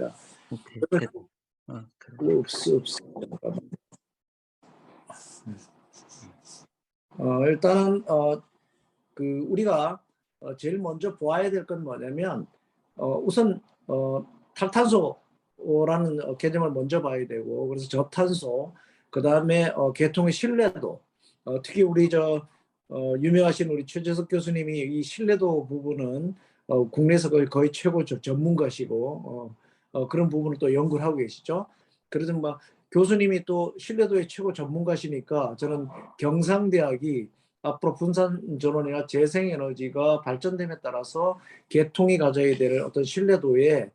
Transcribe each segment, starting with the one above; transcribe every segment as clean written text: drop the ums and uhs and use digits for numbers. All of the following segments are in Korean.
있습니다. 오케이. 그래. 잠깐만. 일단은 우리가 제일 먼저 보아야 될 건 뭐냐면 우선 탈탄소라는 개념을 먼저 봐야 되고, 그래서 저탄소, 그 다음에 계통의 신뢰도, 특히 우리 유명하신 우리 최재석 교수님이 이 신뢰도 부분은 국내에서 거의 최고 전문가시고 그런 부분을 또 연구를 하고 계시죠. 그래서 교수님이 또 신뢰도의 최고 전문가시니까 저는 경상대학이 앞으로 분산전원이나 재생에너지가 발전됨에 따라서 개통이 가져야 될 어떤 신뢰도의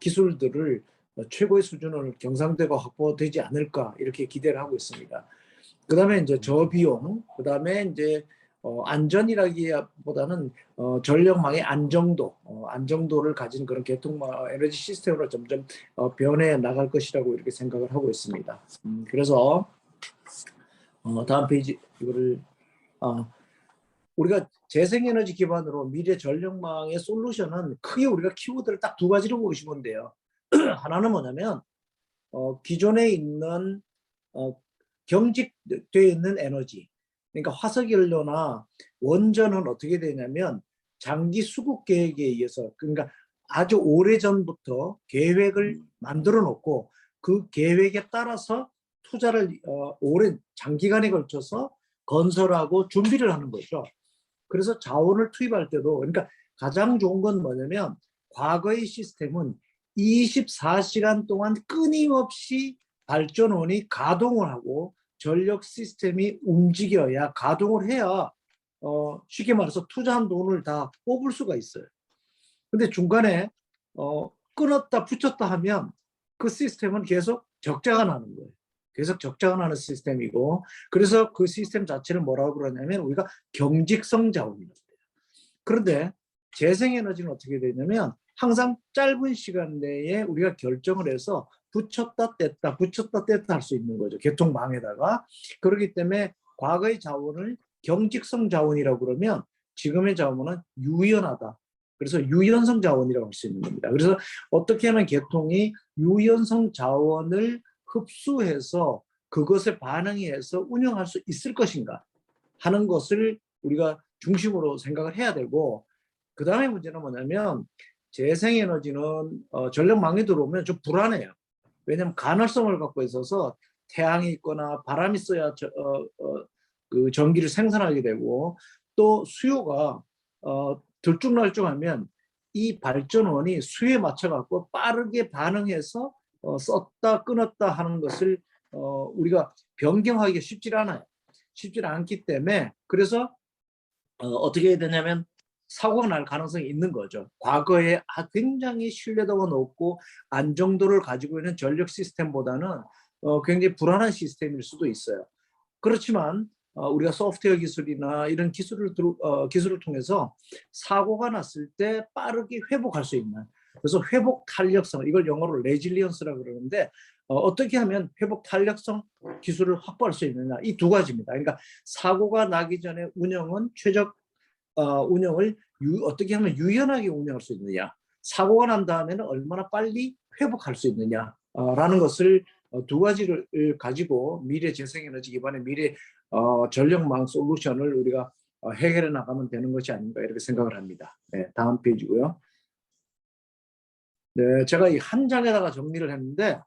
기술들을 최고의 수준을 경상대가 확보되지 않을까 이렇게 기대를 하고 있습니다. 그 다음에 이제 저비용, 그 다음에 이제 안전이라기보다는 전력망의 안정도를 가진 그런 개통망 에너지 시스템으로 점점 변해 나갈 것이라고 이렇게 생각을 하고 있습니다. 그래서 다음 페이지 이거를 우리가 재생에너지 기반으로 미래 전력망의 솔루션은 크게 우리가 키워드를 딱 두 가지로 보시면 돼요. 하나는 뭐냐면 기존에 있는 경직되어 있는 에너지, 그러니까 화석연료나 원전은 어떻게 되냐면 장기 수급 계획에 의해서, 그러니까 아주 오래전부터 계획을 만들어 놓고 그 계획에 따라서 투자를 오랜 장기간에 걸쳐서 건설하고 준비를 하는 거죠. 그래서 자원을 투입할 때도, 그러니까 가장 좋은 건 뭐냐면 과거의 시스템은 24시간 동안 끊임없이 발전원이 가동을 하고 전력 시스템이 움직여야, 가동을 해야 쉽게 말해서 투자한 돈을 다 뽑을 수가 있어요. 근데 중간에 끊었다 붙였다 하면 그 시스템은 계속 적자가 나는 거예요. 계속 적자가 나는 시스템이고, 그래서 그 시스템 자체를 뭐라고 그러냐면 우리가 경직성 자원이라고 해요. 그런데 재생에너지는 어떻게 되냐면 항상 짧은 시간 내에 우리가 결정을 해서 붙였다 뗐다 할 수 있는 거죠. 개통망에다가. 그렇기 때문에 과거의 자원을 경직성 자원이라고 그러면 지금의 자원은 유연하다. 그래서 유연성 자원이라고 할 수 있는 겁니다. 그래서 어떻게 하면 개통이 유연성 자원을 흡수해서 그것에 반응해서 운영할 수 있을 것인가 하는 것을 우리가 중심으로 생각을 해야 되고, 그 다음에 문제는 뭐냐면 재생에너지는 전력망에 들어오면 좀 불안해요. 왜냐하면 간헐성을 갖고 있어서 태양이 있거나 바람이 있어야 그 전기를 생산하게 되고, 또 수요가 들쭉날쭉하면 이 발전원이 수요에 맞춰갖고 빠르게 반응해서 썼다 끊었다 하는 것을 우리가 변경하기가 쉽지 않아요. 쉽지 않기 때문에, 그래서 어떻게 해야 되냐면 사고가 날 가능성이 있는 거죠. 과거에 굉장히 신뢰도가 높고 안정도를 가지고 있는 전력 시스템보다는 굉장히 불안한 시스템일 수도 있어요. 그렇지만 우리가 소프트웨어 기술이나 이런 기술을 통해서 사고가 났을 때 빠르게 회복할 수 있는, 그래서 회복 탄력성, 이걸 영어로 레질리언스라고 그러는데 어떻게 하면 회복 탄력성 기술을 확보할 수 있느냐, 이 두 가지입니다. 그러니까 사고가 나기 전에 운영은 운영을 어떻게 하면 유연하게 운영할 수 있느냐, 사고가 난 다음에는 얼마나 빨리 회복할 수 있느냐라는 것을 두 가지를 가지고 미래 재생에너지 기반의 미래 전력망 솔루션을 우리가 해결해 나가면 되는 것이 아닌가 이렇게 생각을 합니다. 네, 다음 페이지고요. 네, 제가 이 한 장에다가 정리를 했는데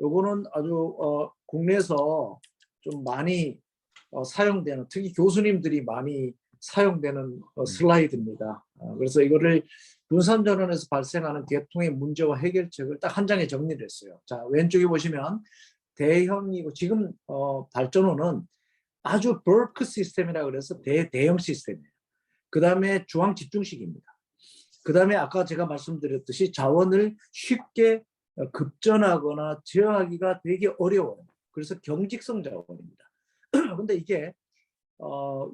요거는 아주 국내에서 좀 많이 사용되는, 특히 교수님들이 많이 사용되는 슬라이드입니다. 그래서 이거를 분산전원에서 발생하는 개통의 문제와 해결책을 딱 한 장에 정리를 했어요. 자, 왼쪽에 보시면 대형이고, 지금 발전원은 아주 벌크 시스템이라 그래서 대형 시스템이에요. 그 다음에 중앙 집중식입니다. 그 다음에 아까 제가 말씀드렸듯이 자원을 쉽게 급전하거나 제어하기가 되게 어려워요. 그래서 경직성 자원입니다. 근데 이게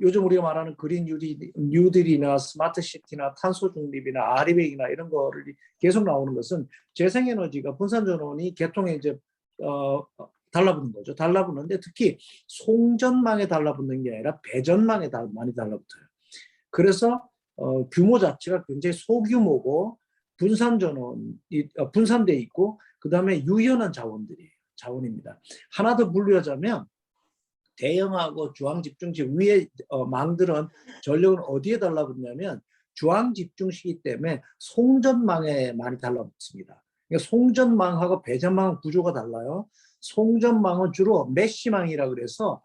요즘 우리가 말하는 그린 뉴딜이나 스마트 시티나 탄소 중립이나 아리백이나 이런 거를 계속 나오는 것은 재생에너지가 분산전원이 개통에 이제 달라붙는 거죠. 달라붙는데 특히 송전망에 달라붙는 게 아니라 배전망에 많이 달라붙어요. 그래서 규모 자체가 굉장히 소규모고 분산 전원이 분산돼 있고 그다음에 유연한 자원입니다. 하나 더 분류하자면 대형하고 주황 집중식 위에 망들은 전력을 어디에 달라붙냐면 주황 집중식이기 때문에 송전망에 많이 달라붙습니다. 그러니까 송전망하고 배전망 구조가 달라요. 송전망은 주로 메쉬망이라 그래서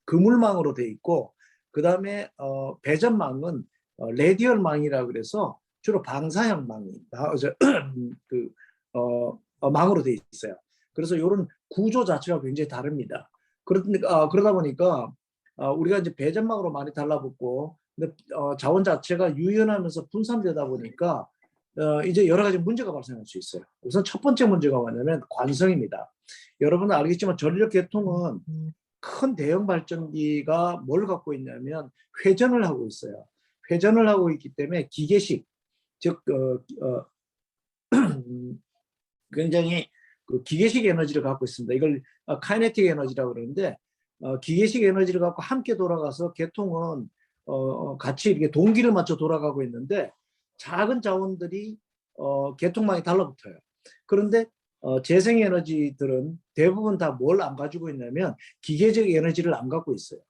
그물망으로 돼 있고 그다음에 배전망은 레디얼망이라 그래서 주로 방사형 망으로 돼 있어요. 그래서 이런 구조 자체가 굉장히 다릅니다. 그러다 보니까 우리가 이제 배전망으로 많이 달라붙고 근데 자원 자체가 유연하면서 분산되다 보니까 이제 여러 가지 문제가 발생할 수 있어요. 우선 첫 번째 문제가 뭐냐면 관성입니다. 여러분은 알겠지만 전력 계통은 큰 대형 발전기가 뭘 갖고 있냐면 회전을 하고 있어요. 회전을 하고 있기 때문에 기계식, 즉 굉장히 그 기계식 에너지를 갖고 있습니다. 이걸 카이네틱 에너지라고 그러는데 기계식 에너지를 갖고 함께 돌아가서 계통은 같이 이렇게 동기를 맞춰 돌아가고 있는데 작은 자원들이 계통망에 달라붙어요. 그런데 재생에너지들은 대부분 다 뭘 안 가지고 있냐면 기계적 에너지를 안 갖고 있어요.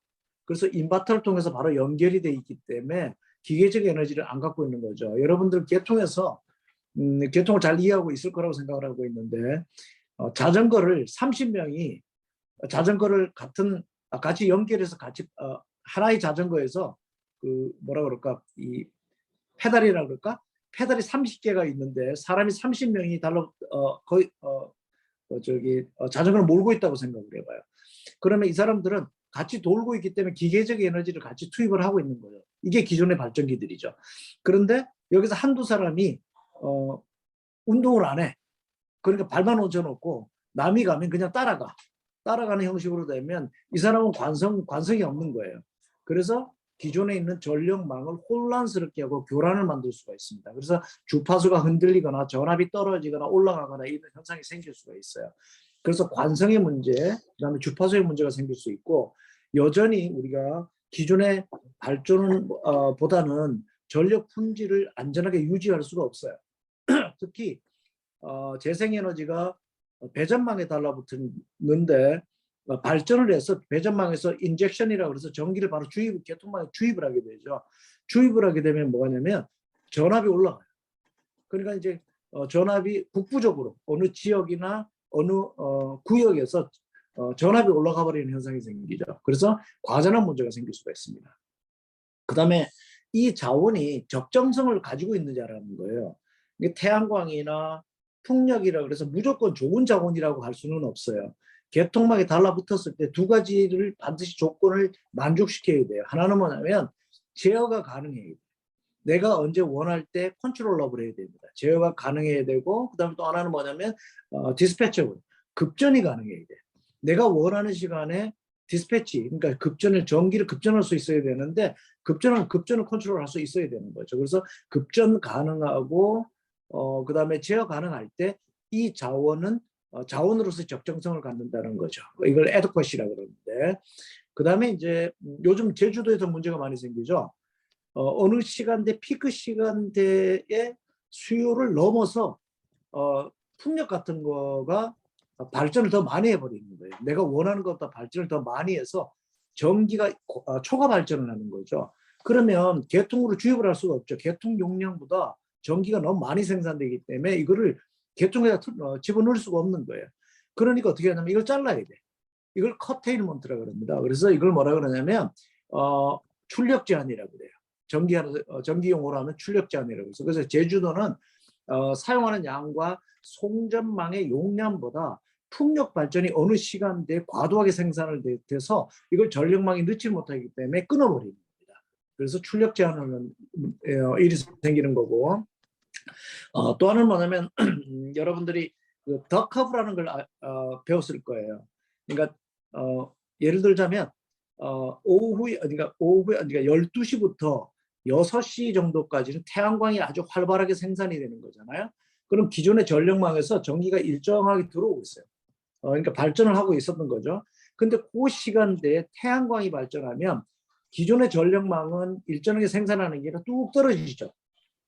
그래서 인버터를 통해서 바로 연결이 돼 있기 때문에 기계적 에너지를 안 갖고 있는 거죠. 여러분들 계통에서 계통을 잘 이해하고 있을 거라고 생각을 하고 있는데 자전거를 30명이 자전거를 같이 연결해서 같이 하나의 자전거에서 그 뭐라 그럴까 이 페달이라 그럴까 페달이 30개가 있는데 사람이 30명이 거의 자전거를 몰고 있다고 생각을 해봐요. 그러면 이 사람들은 같이 돌고 있기 때문에 기계적 에너지를 같이 투입을 하고 있는 거예요. 이게 기존의 발전기들이죠. 그런데 여기서 한두 사람이 운동을 안 해. 그러니까 발만 얹혀놓고 남이 가면 그냥 따라가는 형식으로 되면 이 사람은 관성이 없는 거예요. 그래서 기존에 있는 전력망을 혼란스럽게 하고 교란을 만들 수가 있습니다. 그래서 주파수가 흔들리거나 전압이 떨어지거나 올라가거나 이런 현상이 생길 수가 있어요. 그래서 관성의 문제, 그다음에 주파수의 문제가 생길 수 있고 여전히 우리가 기존의 발전은 보다는 전력 품질을 안전하게 유지할 수가 없어요. 특히 재생에너지가 배전망에 달라붙는데 발전을 해서 배전망에서 인젝션이라고 해서 전기를 바로 계통망에 주입을 하게 되죠. 주입을 하게 되면 뭐냐면 전압이 올라가요. 그러니까 이제 전압이 국부적으로 어느 지역이나 어느 구역에서 전압이 올라가 버리는 현상이 생기죠. 그래서 과전한 문제가 생길 수가 있습니다. 그다음에 이 자원이 적정성을 가지고 있느냐라는 거예요. 태양광이나 풍력이라 그래서 무조건 좋은 자원이라고 할 수는 없어요. 계통막에 달라붙었을 때 두 가지를 반드시 조건을 만족시켜야 돼요. 하나는 뭐냐면 제어가 가능해야 돼요. 내가 언제 원할 때 컨트롤러블 해야 됩니다. 제어가 가능해야 되고 그다음에 또 하나는 뭐냐면 디스패처블, 급전이 가능해야 돼요. 내가 원하는 시간에 디스패치, 그러니까 전기를 급전할 수 있어야 되는데 급전을 컨트롤할 수 있어야 되는 거죠. 그래서 급전 가능하고 그다음에 제어 가능할 때 이 자원은 자원으로서 적정성을 갖는다는 거죠. 이걸 에드쿼시라고 그러는데 그다음에 이제 요즘 제주도에서 문제가 많이 생기죠. 어느 시간대 피크 시간대의 수요를 넘어서 풍력 같은 거가 발전을 더 많이 해버리는 거예요. 내가 원하는 것보다 발전을 더 많이 해서 전기가 초과 발전을 하는 거죠. 그러면 계통으로 주입을 할 수가 없죠. 계통 용량보다 전기가 너무 많이 생산되기 때문에 이거를 계통에다 집어넣을 수가 없는 거예요. 그러니까 어떻게 하냐면 이걸 잘라야 돼. 이걸 커테일먼트라고 합니다. 그래서 이걸 뭐라 그러냐면 출력 제한이라고 그래요. 전기용어로 하면 출력 제한이라고 해서 그래서 제주도는 사용하는 양과 송전망의 용량보다 풍력 발전이 어느 시간대에 과도하게 생산을 돼서 이걸 전력망이 넣지 못하기 때문에 끊어버리는 겁니다. 그래서 출력 제한하는 일이 생기는 거고 또 하나는 뭐냐면 여러분들이 그 더 커브라는 걸 배웠을 거예요. 그러니까 예를 들자면 그러니까 12시부터 6시 정도까지는 태양광이 아주 활발하게 생산이 되는 거잖아요. 그럼 기존의 전력망에서 전기가 일정하게 들어오고 있어요. 그러니까 발전을 하고 있었던 거죠. 근데 그 시간대에 태양광이 발전하면 기존의 전력망은 일정하게 생산하는 게 아니라 뚝 떨어지죠.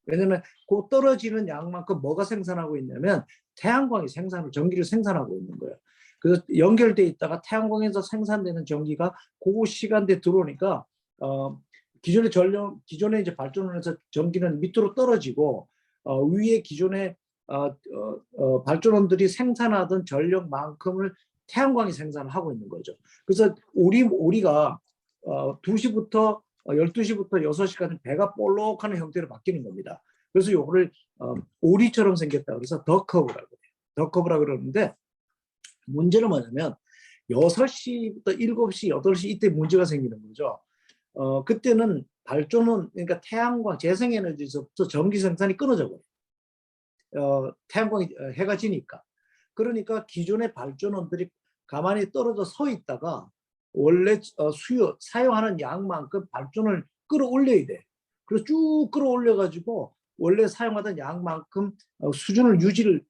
왜냐하면 그 떨어지는 양만큼 뭐가 생산하고 있냐면 태양광이 전기를 생산하고 있는 거예요. 그래서 연결돼 있다가 태양광에서 생산되는 전기가 그 시간대에 들어오니까 기존의 이제 발전원에서 전기는 밑으로 떨어지고 위에 기존의 발전원들이 생산하던 전력만큼을 태양광이 생산하고 있는 거죠. 그래서 우리가 2시부터 12시부터 6시까지 배가 볼록하는 형태로 바뀌는 겁니다. 그래서 요거를 오리처럼 생겼다 그래서 더커브라고 해요. 더커브라고 그러는데 문제는 뭐냐면 6시부터 7시, 8시 이때 문제가 생기는 거죠. 그때는 발전원, 그러니까 태양광, 재생에너지에서부터 전기 생산이 끊어져 버려요. 태양광이 해가 지니까. 그러니까 기존의 발전원들이 가만히 떨어져 서 있다가 원래 사용하는 양만큼 발전을 끌어올려야 돼. 그래서 쭉 끌어올려가지고 원래 사용하던 양만큼 수준을 유지를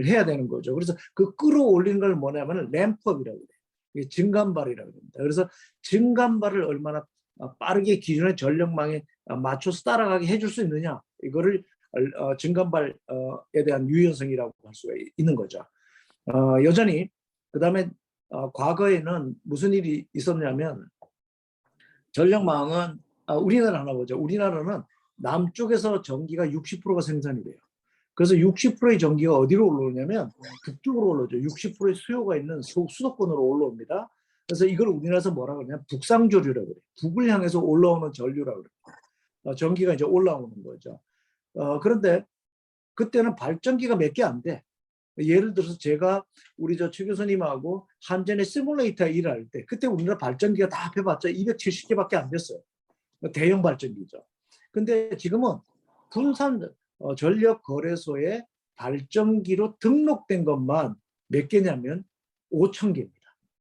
해야 되는 거죠. 그래서 그 끌어올리는 걸 뭐냐면 램프업이라고 해요. 증간발이라고 합니다. 그래서 증간발을 얼마나 빠르게 기존의 전력망에 맞춰서 따라가게 해줄 수 있느냐, 이거를 증간발에 대한 유연성이라고 할 수가 있는 거죠. 여전히 그 다음에 과거에는 무슨 일이 있었냐면 전력망은 우리나라 하나 보죠. 우리나라는 남쪽에서 전기가 60%가 생산이 돼요. 그래서 60%의 전기가 어디로 올라오냐면 북쪽으로 올라오죠. 60%의 수요가 있는 수도권으로 올라옵니다. 그래서 이걸 우리나라에서 뭐라고 그러냐면 북상조류라고 그래요. 북을 향해서 올라오는 전류라고 그래요. 전기가 이제 올라오는 거죠. 그런데 그때는 발전기가 몇 개 안 돼. 예를 들어서 제가 우리 최 교수님하고 한전의 시뮬레이터에 일할 때 그때 우리나라 발전기가 다 합해봤자 270개밖에 안 됐어요. 대형 발전기죠. 근데 지금은 분산 전력거래소에 발전기로 등록된 것만 몇 개냐면 5,000개입니다.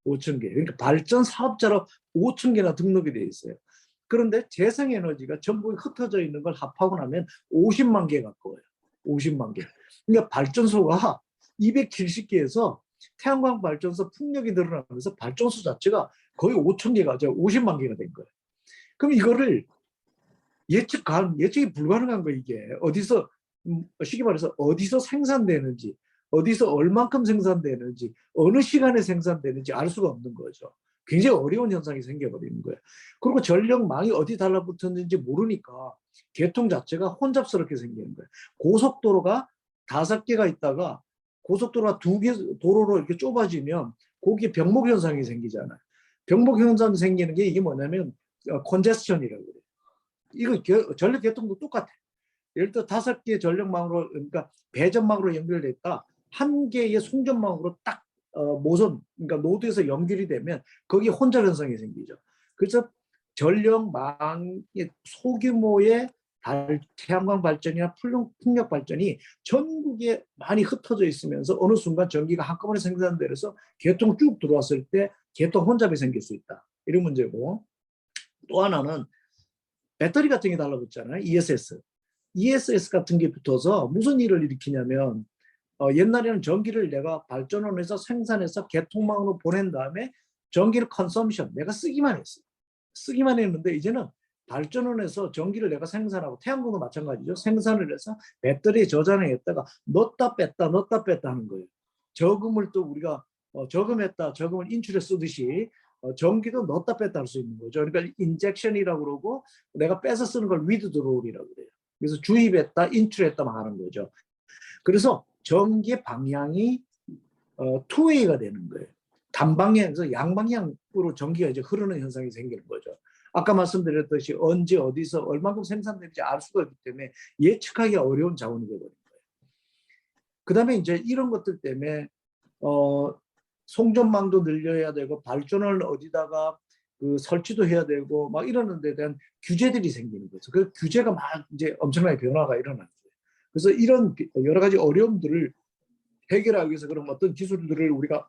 5,000개. 그러니까 발전 사업자로 5,000개나 등록이 되어 있어요. 그런데 재생에너지가 전국에 흩어져 있는 걸 합하고 나면 50만 개 가까워요. 50만 개. 그러니까 발전소가 270개에서 태양광 발전소 풍력이 늘어나면서 발전소 자체가 거의 5,000개가 50만 개가 된 거예요. 그럼 이거를 예측이 불가능한 거 이게 어디서 쉽게 말해서 어디서 생산되는지, 어디서 얼만큼 생산되는지, 어느 시간에 생산되는지 알 수가 없는 거죠. 굉장히 어려운 현상이 생겨버리는 거예요. 그리고 전력망이 어디 달라붙었는지 모르니까 개통 자체가 혼잡스럽게 생기는 거예요. 고속도로가 5개가 있다가 고속도로가 2개 도로로 이렇게 좁아지면 거기에 병목 현상이 생기잖아요. 병목 현상이 생기는 게 이게 뭐냐면 컨제스천이라고 그래요. 이거 전력 개통도 똑같아. 예를 들어 5개 전력망으로, 그러니까 배전망으로 연결됐다. 1개의 송전망으로 딱 모선, 그러니까 노드에서 연결이 되면 거기에 혼잡 현상이 생기죠. 그래서 전력망의 소규모의 태양광 발전이나 풍력 발전이 전국에 많이 흩어져 있으면서 어느 순간 전기가 한꺼번에 생산돼서 개통 쭉 들어왔을 때 개통 혼잡이 생길 수 있다. 이런 문제고, 또 하나는 배터리 같은 게 달라붙잖아요. ESS 같은 게 붙어서 무슨 일을 일으키냐면 옛날에는 전기를 내가 발전원에서 생산해서 개통망으로 보낸 다음에 전기를 컨섬션, 내가 쓰기만 했어요. 쓰기만 했는데 이제는 발전원에서 전기를 내가 생산하고, 태양광도 마찬가지죠. 생산을 해서 배터리에 저장을 했다가 넣었다 뺐다 하는 거예요. 저금을 또 우리가 저금했다, 저금을 인출해 쓰듯이 전기도 넣었다 뺐다 할 수 있는 거죠. 그러니까 인젝션이라고 그러고, 내가 빼서 쓰는 걸 위드드로우라고 그래요. 그래서 주입했다, 인출했다 하는 거죠. 그래서 전기의 방향이 투웨이가 되는 거예요. 단방향에서 양방향으로 전기가 이제 흐르는 현상이 생기는 거죠. 아까 말씀드렸듯이 언제 어디서 얼마큼 생산되는지 알 수가 없기 때문에 예측하기가 어려운 자원이 되어버린 거예요. 그 다음에 이제 이런 것들 때문에 송전망도 늘려야 되고 발전을 어디다가 설치도 해야 되고 막 이러는 데 대한 규제들이 생기는 거죠. 그 규제가 막 이제 엄청나게 변화가 일어나는 거예요. 그래서 이런 여러 가지 어려움들을 해결하기 위해서 그럼 어떤 기술들을 우리가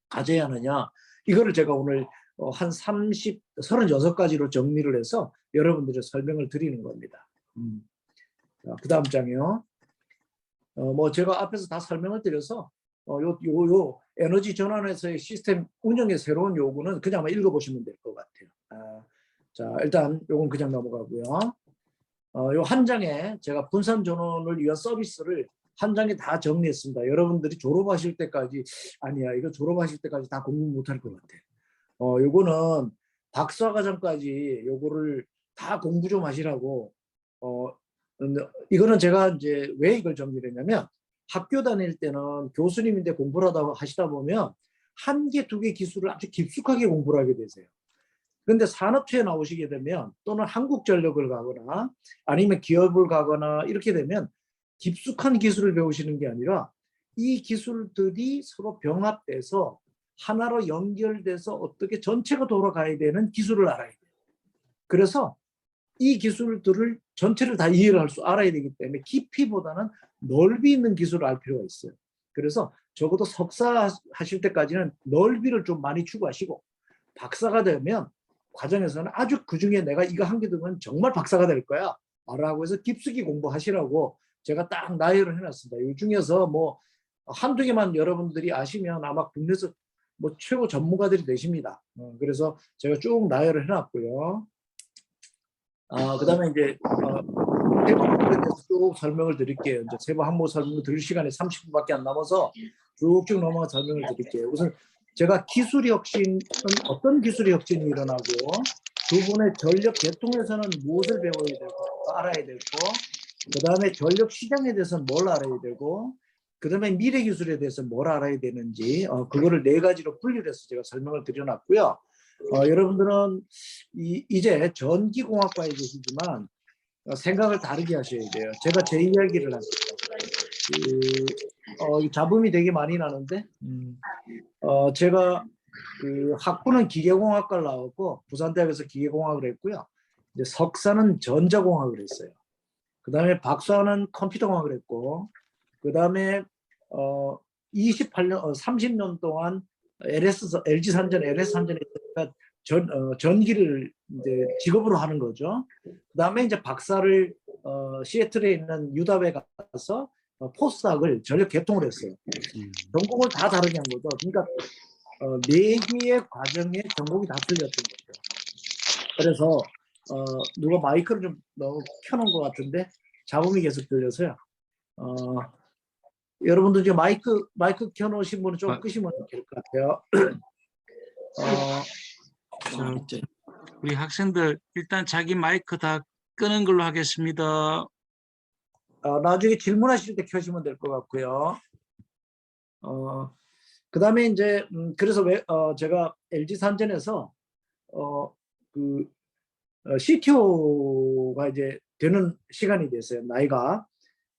가져야 하느냐, 이거를 제가 오늘 한 36가지로 정리를 해서 여러분들의 설명을 드리는 겁니다. 그 다음 장이요. 뭐 제가 앞에서 다 설명을 드려서 요 에너지 전환에서의 시스템 운영의 새로운 요구는 그냥 한번 읽어보시면 될 것 같아요. 자, 일단 요건 그냥 넘어가고요. 요 한 장에 제가 분산 전원을 위한 서비스를 한 장에 다 정리했습니다. 여러분들이 졸업하실 때까지, 아니야, 이거 졸업하실 때까지 다 공부 못할 것 같아. 요거는 박사과정까지 요거를 다 공부 좀 하시라고. 이거는 제가 이제 왜 이걸 정리를 했냐면, 학교 다닐 때는 교수님인데 공부를 하시다 보면 한 개, 두 개 기술을 아주 깊숙하게 공부를 하게 되세요. 그런데 산업체에 나오시게 되면, 또는 한국전력을 가거나 아니면 기업을 가거나 이렇게 되면 깊숙한 기술을 배우시는 게 아니라 이 기술들이 서로 병합돼서 하나로 연결돼서 어떻게 전체가 돌아가야 되는 기술을 알아야 돼요. 그래서 이 기술들을 전체를 다 이해를 알아야 되기 때문에 깊이보다는 넓이 있는 기술을 알 필요가 있어요. 그래서 적어도 석사 하실 때까지는 넓이를 좀 많이 추구하시고, 박사가 되면 과정에서는 아주 그중에 내가 이거 한 개 되면 정말 박사가 될 거야 라고 해서 깊숙이 공부하시라고 제가 딱 나열을 해놨습니다. 이 중에서 뭐 한두 개만 여러분들이 아시면 아마 국내에서 뭐 최고 전문가들이 되십니다. 그래서 제가 쭉 나열을 해놨고요. 그다음에 이제 세부 항목에 대해서 쭉 설명을 드릴게요. 이제 세부 항목 설명을 드릴 시간이 30분밖에 안 남아서 쭉쭉 넘어가 설명을 드릴게요. 우선 제가 기술 혁신은 어떤 기술 혁신이 일어나고, 두 분의 전력 계통에서는 무엇을 배워야 되고 알아야 되고, 그 다음에 전력 시장에 대해서는 뭘 알아야 되고, 그 다음에 미래 기술에 대해서 뭘 알아야 되는지, 그거를 네 가지로 분리를 해서 제가 설명을 드려놨고요. 여러분들은 이제 전기공학과에 계시지만 생각을 다르게 하셔야 돼요. 제가 제 이야기를 합니다. 잡음이 되게 많이 나는데, 제가 그 학부는 기계공학과를 나왔고 부산대학에서 기계공학을 했고요. 이제 석사는 전자공학을 했어요. 그 다음에 박사는 컴퓨터공학을 했고, 그 다음에 28년, 30년 동안 LG산전, LS산전에 전기를 이제 직업으로 하는 거죠. 그 다음에 이제 박사를 시애틀에 있는 유답에 가서 포스닥을 전력 개통을 했어요. 전공을 다 다르게 한 거죠. 그러니까 네 개의 과정에 전공이 다 틀렸던 거죠. 그래서 누가 마이크를 좀 너무 켜놓은 것 같은데 잡음이 계속 들려서요. 여러분들 지금 마이크 켜놓으신 분은 좀 끄시면 될 것 같아요. 우리 학생들 일단 자기 마이크 다 끄는 걸로 하겠습니다. 나중에 질문하실 때 켜시면 될 것 같고요. 그 다음에 이제 그래서 제가 LG산전에서 CTO가 이제 되는 시간이 됐어요. 나이가.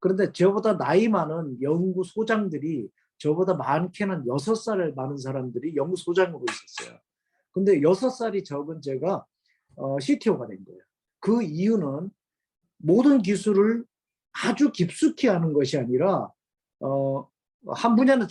그런데 저보다 나이 많은 연구소장들이, 저보다 많게는 6살 많은 사람들이 연구소장으로 있었어요. 근데 6살이 적은 제가 CTO가 된 거예요. 그 이유는 모든 기술을 아주 깊숙이 하는 것이 아니라 한 분야는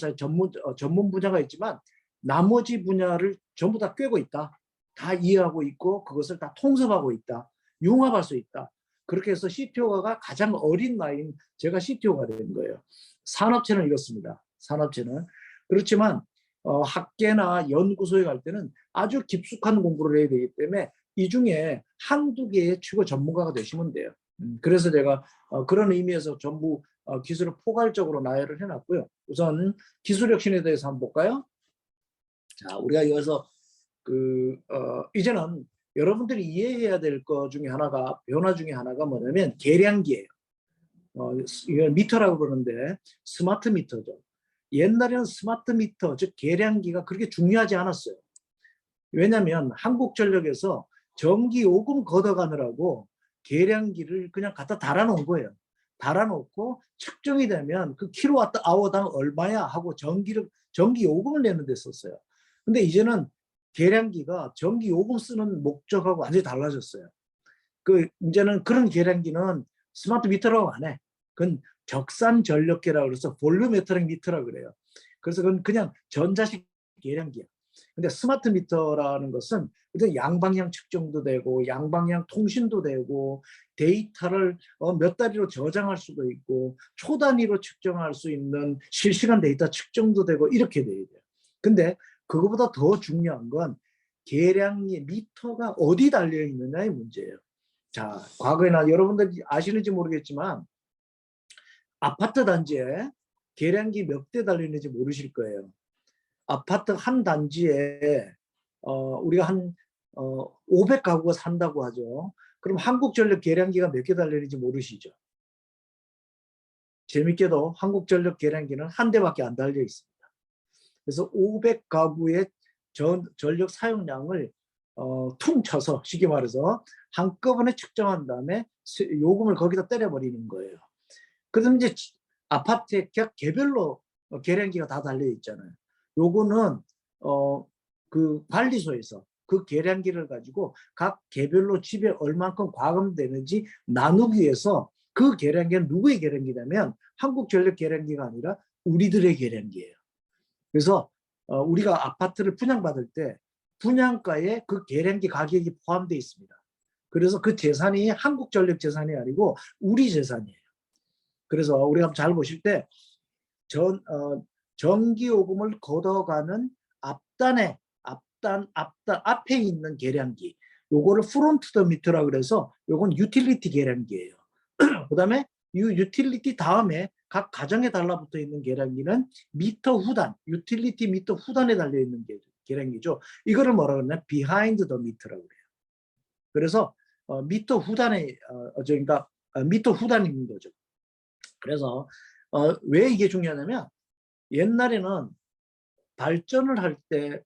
전문 분야가 있지만 나머지 분야를 전부 다 꿰고 있다. 다 이해하고 있고 그것을 다 통섭하고 있다. 융합할 수 있다. 그렇게 해서 CTO가 가장 어린 나이인 제가 CTO가 된 거예요. 산업체는 이렇습니다. 산업체는. 그렇지만 학계나 연구소에 갈 때는 아주 깊숙한 공부를 해야 되기 때문에 이 중에 한두 개의 최고 전문가가 되시면 돼요. 그래서 제가 그런 의미에서 전부 기술을 포괄적으로 나열을 해놨고요. 우선 기술혁신에 대해서 한번 볼까요? 자, 우리가 여기서 이제는 여러분들이 이해해야 될 것 중에 하나가, 변화 중에 하나가 뭐냐면 계량기예요. 이걸 미터라고 그러는데 스마트 미터죠. 옛날에는 스마트 미터, 즉 계량기가 그렇게 중요하지 않았어요. 왜냐하면 한국전력에서 전기 요금 걷어가느라고 계량기를 그냥 갖다 달아놓은 거예요. 달아놓고 측정이 되면 그 킬로와트 아워당 얼마야 하고 전기 요금을 내는 데 썼어요. 근데 이제는 계량기가 전기 요금 쓰는 목적하고 완전히 달라졌어요. 이제는 그런 계량기는 스마트 미터라고 안 해. 그건 적산 전력계라고 그래서 볼륨메트릭 미터라고 그래요. 그래서 그건 그냥 전자식 계량기야. 근데 스마트 미터라는 것은 양방향 측정도 되고 양방향 통신도 되고 데이터를 몇 단위로 저장할 수도 있고 초단위로 측정할 수 있는 실시간 데이터 측정도 되고 이렇게 돼야 돼요. 근데 그거보다 더 중요한 건 계량기 미터가 어디 달려 있느냐의 문제예요. 자, 과거에나 여러분들이 아시는지 모르겠지만 아파트 단지에 계량기 몇 대 달려 있는지 모르실 거예요. 아파트 한 단지에 우리가 한 500가구가 산다고 하죠. 그럼 한국전력 계량기가 몇 개 달려 있는지 모르시죠? 재밌게도 한국전력 계량기는 한 대밖에 안 달려 있습니다. 그래서 500가구의 전력 사용량을 퉁쳐서 쉽게 말해서 한꺼번에 측정한 다음에 요금을 거기다 때려버리는 거예요. 그럼 이제 아파트에 개별로 계량기가 다 달려 있잖아요. 요거는 그 관리소에서 그 계량기를 가지고 각 개별로 집에 얼만큼 과금되는지 나누기 위해서 그 계량기는 누구의 계량기냐면 한국전력 계량기가 아니라 우리들의 계량기예요. 그래서 우리가 아파트를 분양받을 때 분양가에 그 계량기 가격이 포함되어 있습니다. 그래서 그 재산이 한국전력 재산이 아니고 우리 재산이에요. 그래서 우리가 잘 보실 때 전기요금을 걷어가는 앞에 있는 계량기, 요거를 프론트 더 미터라 그래서 요건 유틸리티 계량기예요. 그다음에 이 유틸리티 다음에 각 가정에 달라붙어 있는 계량기는 미터 후단, 유틸리티 미터 후단에 달려 있는 계량기죠. 이거를 뭐라 그러냐? 비하인드 더 미터라고 그래요. 그래서 미터 후단에 그러니까 미터 후단에 있는 거죠. 그래서 왜 이게 중요하냐면 옛날에는 발전을 할 때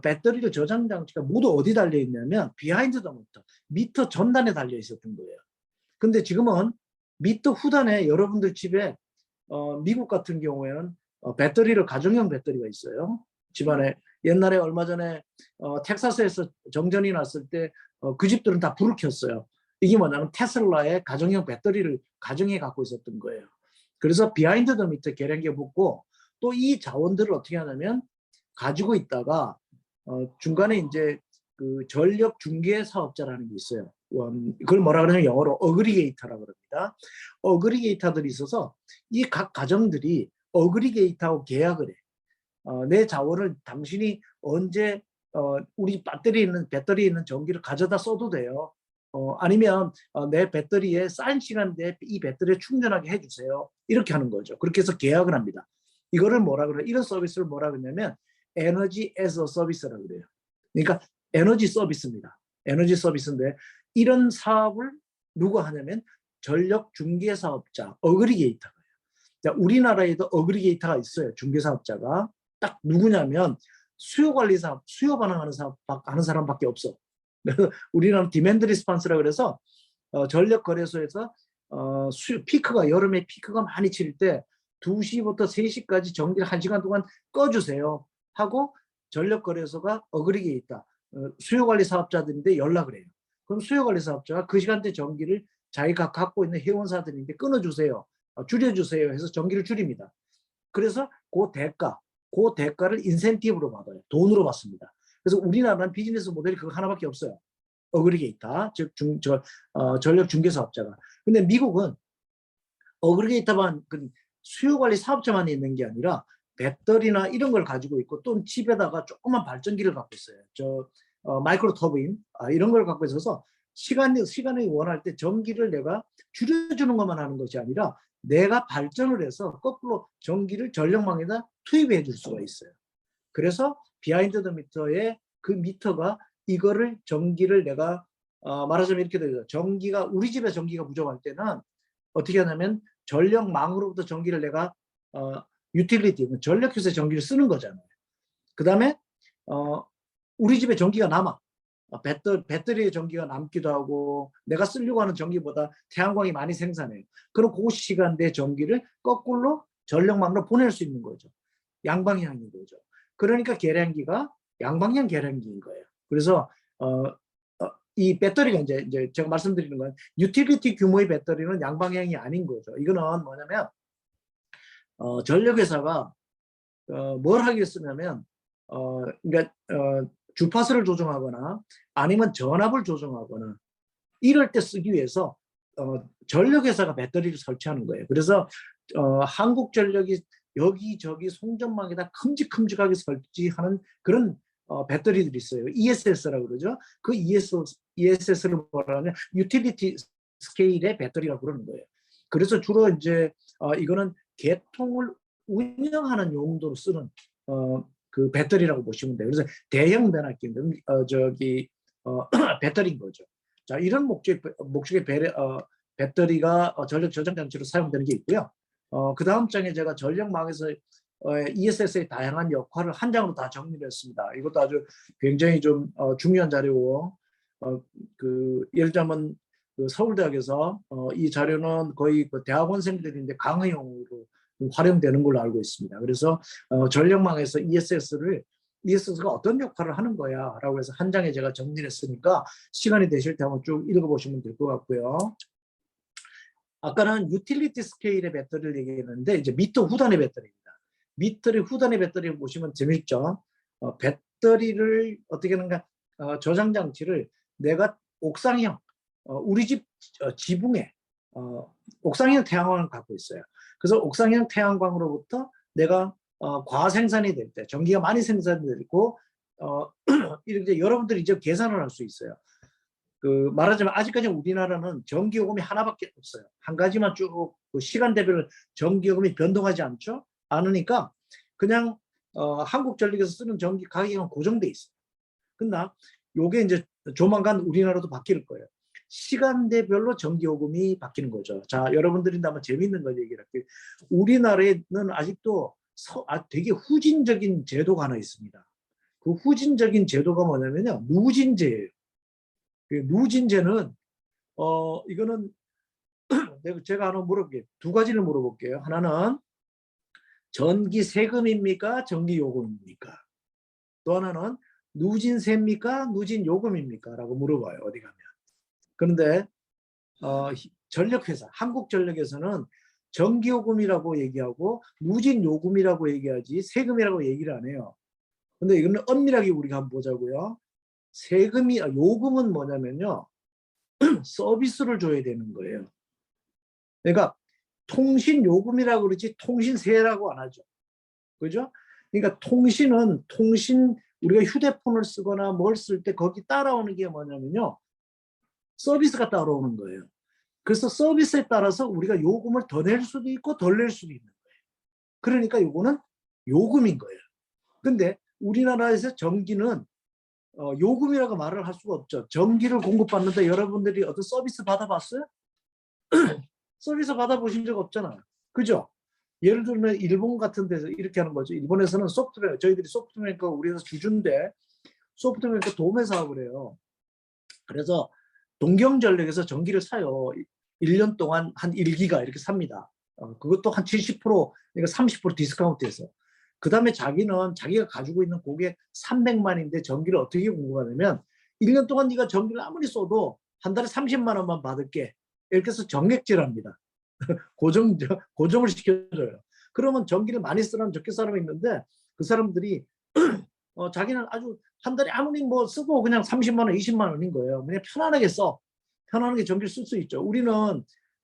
배터리를 저장 장치가 모두 어디 달려 있냐면 비하인드 더 미터 전단에 달려 있었던 거예요. 근데 지금은 미터 후단에 여러분들 집에 미국 같은 경우에는 배터리를 가정용 배터리가 있어요. 집안에 옛날에 얼마 전에 텍사스에서 정전이 났을 때 그 집들은 다 불을 켰어요. 이게 뭐냐면 테슬라의 가정용 배터리를 가정에 갖고 있었던 거예요. 그래서 비하인드 더 미터 계량기에 붙고 또 이 자원들을 어떻게 하냐면 가지고 있다가 중간에 이제 그 전력 중개 사업자라는 게 있어요. 그걸 뭐라 그러냐면 영어로 어그리게이터라고 그럽니다. 어그리게이터들이 있어서 이 각 가정들이 어그리게이터하고 계약을 해. 내 자원을 당신이 언제 우리 배터리에 있는 전기를 가져다 써도 돼요. 아니면 내 배터리에 쌓인 시간 내에 이 배터리를 충전하게 해주세요. 이렇게 하는 거죠. 그렇게 해서 계약을 합니다. 이거를 뭐라 그래요? 이런 서비스를 뭐라 그러냐면 에너지 에서 서비스라고 그래요. 그러니까 에너지 서비스입니다. 에너지 서비스인데 이런 사업을 누가 하냐면 전력 중개 사업자 어그리게이터예요. 우리나라에도 어그리게이터가 있어요. 중개 사업자가 딱 누구냐면 수요 관리 사업, 수요 반응하는 사업 하는 사람밖에 없어. 우리나라는 디맨드 리스폰스라 그래서 전력 거래소에서 피크가 여름에 피크가 많이 칠 때 2시부터 3시까지 전기를 1시간 동안 꺼주세요 하고 전력거래소가 어그리게이터 수요관리 사업자들인데 연락을 해요. 그럼 수요관리 사업자가 그 시간대 전기를 자기가 갖고 있는 회원사들인데 끊어주세요. 줄여주세요 해서 전기를 줄입니다. 그래서 그 대가를 인센티브로 받아요. 돈으로 받습니다. 그래서 우리나라는 비즈니스 모델이 그거 하나밖에 없어요. 어그리게이터, 즉 전력 중개 사업자가. 근데 미국은 어그리게이터만 수요관리 사업자만 있는 게 아니라 배터리나 이런 걸 가지고 있고 또 집에다가 조그만 발전기를 갖고 있어요. 마이크로 터빈 이런 걸 갖고 있어서 시간이 원할 때 전기를 내가 줄여주는 것만 하는 것이 아니라 내가 발전을 해서 거꾸로 전기를 전력망에다 투입해 줄 수가 있어요. 그래서 비하인드 더 미터의 그 미터가 이거를 전기를 내가 말하자면 이렇게 되죠. 우리 집에 전기가 부족할 때는 어떻게 하냐면 전력망으로부터 전기를 내가 유틸리티, 전력회사에 전기를 쓰는 거잖아요. 그 다음에 우리 집에 전기가 남아. 배터리에 전기가 남기도 하고 내가 쓰려고 하는 전기보다 태양광이 많이 생산해요. 그럼 그 시간대 전기를 거꾸로 전력망으로 보낼 수 있는 거죠. 양방향인 거죠. 그러니까 계량기가 양방향 계량기인 거예요. 그래서 이 배터리가 이제 제가 말씀드리는 건 유틸리티 규모의 배터리는 양방향이 아닌 거죠. 이거는 뭐냐면 전력회사가 뭘 하겠으냐면 그러니까 주파수를 조정하거나 아니면 전압을 조정하거나 이럴 때 쓰기 위해서 전력회사가 배터리를 설치하는 거예요. 그래서 한국전력이 여기저기 송전망에다 큼직큼직하게 설치하는 그런 배터리들이 있어요. ESS라고 그러죠. 그 ESS를 뭐라냐, 유틸리티 스케일의 배터리라고 그러는 거예요. 그래서 주로 이제 이거는 개통을 운영하는 용도로 쓰는 그 배터리라고 보시면 돼요. 그래서 대형 변압기인데 배터리인 거죠. 자, 이런 목적의 배터리가 전력 저장 장치로 사용되는 게 있고요. 그 다음 장에 제가 전력망에서 ESS의 다양한 역할을 한 장으로 다 정리를 했습니다. 이것도 아주 굉장히 좀 중요한 자료고, 예를 들자면 그 서울대학에서 이 자료는 거의 그 대학원생들인데 강의용으로 활용되는 걸로 알고 있습니다. 그래서 전력망에서 ESS가 어떤 역할을 하는 거야 라고 해서 한 장에 제가 정리를 했으니까 시간이 되실 때 한번 쭉 읽어보시면 될 것 같고요. 아까는 유틸리티 스케일의 배터리를 얘기했는데 이제 미터 후단의 배터리입니다. 미터 후단의 배터리를 보시면 재밌죠. 배터리를 어떻게 하는가, 저장 장치를 내가 옥상형, 우리 집 지붕에 옥상형 태양광을 갖고 있어요. 그래서 옥상형 태양광으로부터 내가 과생산이 될 때, 전기가 많이 생산되고 이렇게 여러분들이 이제 계산을 할 수 있어요. 말하자면 아직까지 우리나라는 전기요금이 하나밖에 없어요. 한 가지만 쭉 시간대별로 전기요금이 변동하지 않으니까 그냥 한국전력에서 쓰는 전기 가격은 고정돼 있어요. 근데 요게 이제 조만간 우리나라도 바뀔 거예요. 시간대별로 전기요금이 바뀌는 거죠. 자, 여러분들이 한번 재밌는 걸 얘기를 할게요. 우리나라에는 아직도 되게 후진적인 제도가 하나 있습니다. 그 후진적인 제도가 뭐냐면요, 누진제예요. 누진제는 이거는 제가 하나 물어볼게요. 두 가지를 물어볼게요. 하나는 전기 세금입니까? 전기 요금입니까? 또 하나는 누진세입니까? 누진 요금입니까? 라고 물어봐요. 어디 가면. 그런데 전력회사, 한국전력에서는 전기요금이라고 얘기하고 누진요금이라고 얘기하지 세금이라고 얘기를 안 해요. 근데 이거는 엄밀하게 우리가 한번 보자고요. 요금은 뭐냐면요, 서비스를 줘야 되는 거예요. 그러니까 통신요금이라고 그러지 통신세라고 안 하죠. 그죠? 그러니까 우리가 휴대폰을 쓰거나 뭘 쓸 때 거기 따라오는 게 뭐냐면요, 서비스가 따라오는 거예요. 그래서 서비스에 따라서 우리가 요금을 더 낼 수도 있고 덜 낼 수도 있는 거예요. 그러니까 요거는 요금인 거예요. 근데 우리나라에서 전기는 요금이라고 말을 할 수가 없죠. 전기를 공급받는데 여러분들이 어떤 서비스 받아봤어요? 서비스 받아보신 적 없잖아요. 그죠? 예를 들면 일본 같은 데서 이렇게 하는 거죠. 일본에서는 저희들이 소프트웨어가 우리에서 주주인데 소프트웨어가 도매 사업을 해요. 그래서 동경전력에서 전기를 사요. 1년 동안 한 1기가 이렇게 삽니다. 그것도 한 70%, 그러니까 30% 디스카운트해서. 그 다음에 자기가 가지고 있는 고객 300만인데 전기를 어떻게 공급하냐면 1년 동안 네가 전기를 아무리 써도 한 달에 30만 원만 받을게. 이렇게 해서 정액제랍니다. 고정을 시켜줘요. 그러면 전기를 많이 쓰는 적게 사람이 있는데 그 사람들이 자기는 아주 한 달에 아무리 뭐 쓰고 그냥 30만 원, 20만 원인 거예요. 그냥 편안하게 써. 편안하게 전기를 쓸 수 있죠. 우리는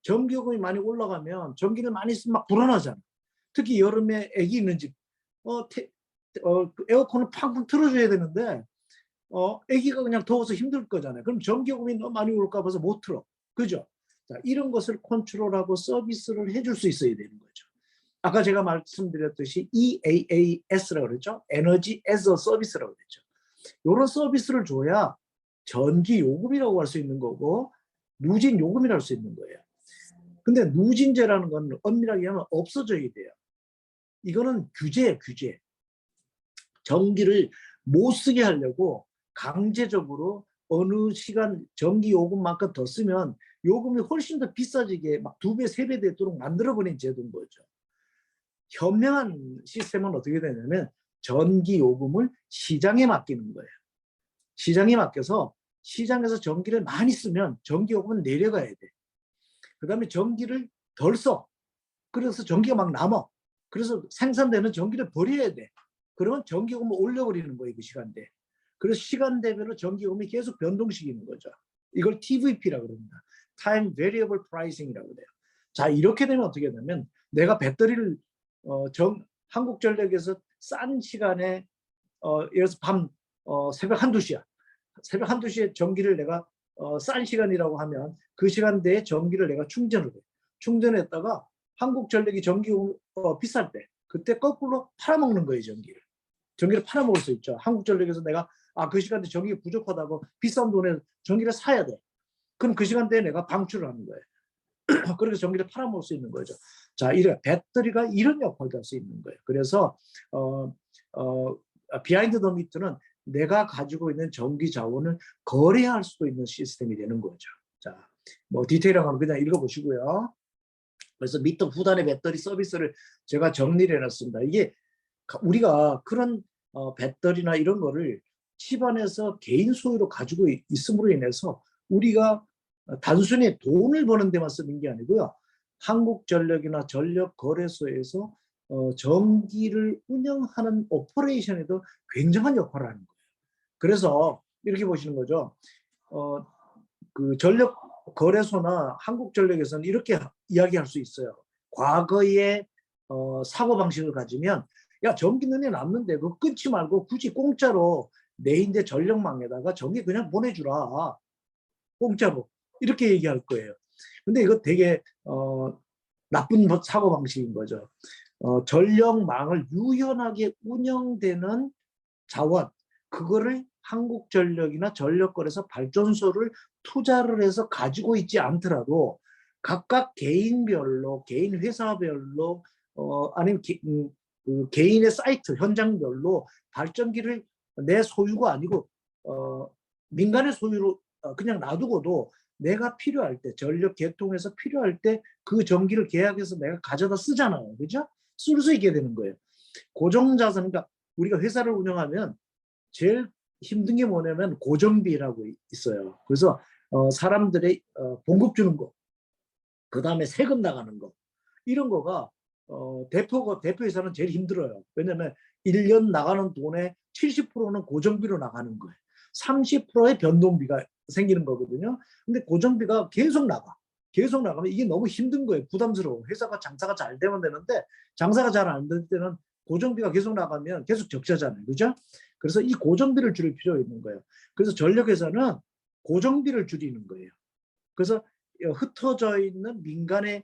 전기요금이 많이 올라가면 전기를 많이 쓰면 막 불안하잖아. 특히 여름에 애기 있는 집, 에어컨을 팡팡 틀어줘야 되는데 애기가 그냥 더워서 힘들 거잖아요. 그럼 전기요금이 너무 많이 올까 봐서 못 틀어. 그죠? 자, 이런 것을 컨트롤하고 서비스를 해줄 수 있어야 되는 거죠. 아까 제가 말씀드렸듯이 EAAS라고 그랬죠. 에너지 as a 서비스라고 그랬죠. 이런 서비스를 줘야 전기 요금이라고 할 수 있는 거고 누진 요금이라고 할 수 있는 거예요. 근데 누진제라는 건 엄밀하게 하면 없어져야 돼요. 이거는 규제예요, 규제. 전기를 못 쓰게 하려고 강제적으로 어느 시간 전기 요금만큼 더 쓰면 요금이 훨씬 더 비싸지게 막 2배, 3배 되도록 만들어버린 제도인 거죠. 현명한 시스템은 어떻게 되냐면 전기 요금을 시장에 맡기는 거예요. 시장에 맡겨서 시장에서 전기를 많이 쓰면 전기 요금은 내려가야 돼. 그 다음에 전기를 덜 써. 그래서 전기가 막 남아. 그래서 생산되는 전기를 버려야 돼. 그러면 전기요금을 올려버리는 거예요, 그 시간대. 그래서 시간대별로 전기요금이 계속 변동시키는 거죠. 이걸 TVP라고 그럽니다. Time Variable Pricing이라고 그래요. 자, 이렇게 되면 어떻게 되냐면 내가 배터리를 한국전력에서 싼 시간에 예를 들어서 밤 새벽 1~2시야. 새벽 1~2시에 전기를 내가 싼 시간이라고 하면 그 시간대에 전기를 내가 충전을 해. 충전했다가 한국전력이 전기 비쌀 때 그때 거꾸로 팔아먹는 거예요, 전기를. 전기를 팔아먹을 수 있죠. 한국전력에서 내가 그 시간대 전기가 부족하다고 비싼 돈에 전기를 사야 돼. 그럼 그 시간대에 내가 방출을 하는 거예요. 그렇게 전기를 팔아먹을 수 있는 거죠. 자, 이래 배터리가 이런 역할도 할 수 있는 거예요. 그래서 비하인드 더 미터는 내가 가지고 있는 전기 자원을 거래할 수도 있는 시스템이 되는 거죠. 자, 뭐 디테일한 건 그냥 읽어보시고요. 그래서 미터 후단의 배터리 서비스를 제가 정리를 해놨습니다. 이게 우리가 그런 배터리나 이런 거를 집안에서 개인 소유로 가지고 있음으로 인해서 우리가 단순히 돈을 버는 데만 쓰는 게 아니고요. 한국전력이나 전력거래소에서 전기를 운영하는 오퍼레이션에도 굉장한 역할을 하는 거예요. 그래서 이렇게 보시는 거죠. 그 전력거래소나 한국전력에서는 이렇게 이야기할 수 있어요. 과거의 사고방식을 가지면 야, 전기는 남는데 그거 끊지 말고 굳이 공짜로 내인대 전력망에다가 전기 그냥 보내주라. 공짜로. 이렇게 얘기할 거예요. 근데 이거 되게 나쁜 사고방식인 거죠. 전력망을 유연하게 운영되는 자원, 그거를 한국전력이나 전력거래소 발전소를 투자를 해서 가지고 있지 않더라도 각각 개인별로, 개인 회사별로 아니면 그 개인의 사이트, 현장별로 발전기를 내 소유가 아니고 민간의 소유로 그냥 놔두고도 내가 필요할 때, 전력 개통해서 필요할 때 그 전기를 계약해서 내가 가져다 쓰잖아요. 그죠? 쓸 수 있게 되는 거예요. 고정자산, 그러니까 우리가 회사를 운영하면 제일 힘든 게 뭐냐면 고정비라고 있어요. 그래서 사람들의 봉급 주는 거, 그 다음에 세금 나가는 거, 이런 거가 대표회사는 제일 힘들어요. 왜냐면 1년 나가는 돈의 70%는 고정비로 나가는 거예요. 30%의 변동비가 생기는 거거든요. 근데 고정비가 계속 나가. 계속 나가면 이게 너무 힘든 거예요. 부담스러워. 회사가 장사가 잘 되면 되는데 장사가 잘 안 될 때는 고정비가 계속 나가면 계속 적자잖아요. 그죠? 그래서 이 고정비를 줄일 필요가 있는 거예요. 그래서 전력회사는 고정비를 줄이는 거예요. 그래서 흩어져 있는 민간의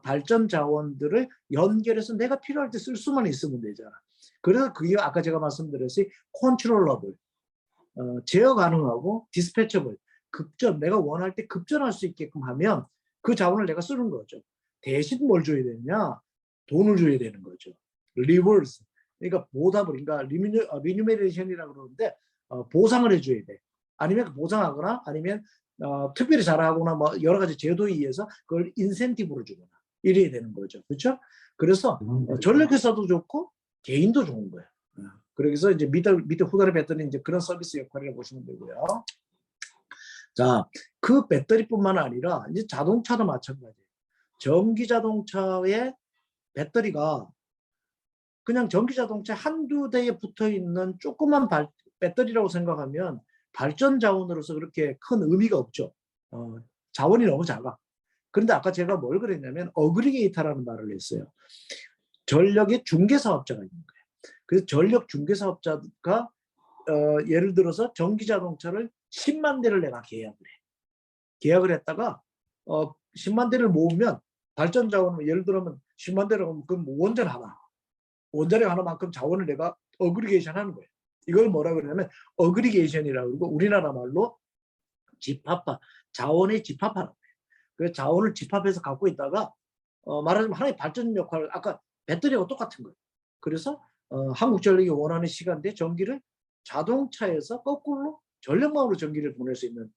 발전 자원들을 연결해서 내가 필요할 때 쓸 수만 있으면 되잖아. 그래서 그게 아까 제가 말씀드렸듯이 컨트롤러블, 제어 가능하고 디스패처블, 급전, 내가 원할 때 급전할 수 있게끔 하면 그 자원을 내가 쓰는 거죠. 대신 뭘 줘야 되느냐? 돈을 줘야 되는 거죠. 리버스, 그러니까 보답을, 그러니까 리뉴메레이션이라고 그러는데 보상을 해줘야 돼. 아니면 보상하거나 아니면 특별히 잘하거나 뭐 여러 가지 제도에 의해서 그걸 인센티브로 주거나 이래야 되는 거죠. 그렇죠? 그래서 전력회사도 좋고 개인도 좋은 거예요. 그래서 이제 밑에 후달의 배터리 이제 그런 서비스 역할이라고 보시면 되고요. 자, 그 배터리뿐만 아니라 이제 자동차도 마찬가지예요. 전기 자동차의 배터리가 그냥 전기 자동차 한두 대에 붙어 있는 조그만 배터리라고 생각하면 발전 자원으로서 그렇게 큰 의미가 없죠. 자원이 너무 작아. 그런데 아까 제가 뭘 그랬냐면 어그리게이터라는 말을 했어요. 전력의 중개사업자가 있는 거예요. 그래서 전력 중개사업자가 예를 들어서 전기 자동차를 10만 대를 내가 계약을 해. 계약을 했다가 10만 대를 모으면 발전 자원을 예를 들면 10만 대를 하면 그럼 원전 하나만큼 자원을 내가 어그리게이션 하는 거예요. 이걸 뭐라 그러냐면 어그리게이션이라고 그러고 우리나라 말로 집합화, 자원의 집합화라고 해요. 그 자원을 집합해서 갖고 있다가 말하자면 하나의 발전 역할을 아까 배터리하고 똑같은 거예요. 그래서 한국전력이 원하는 시간대 전기를 자동차에서 거꾸로 전력망으로 전기를 보낼 수 있는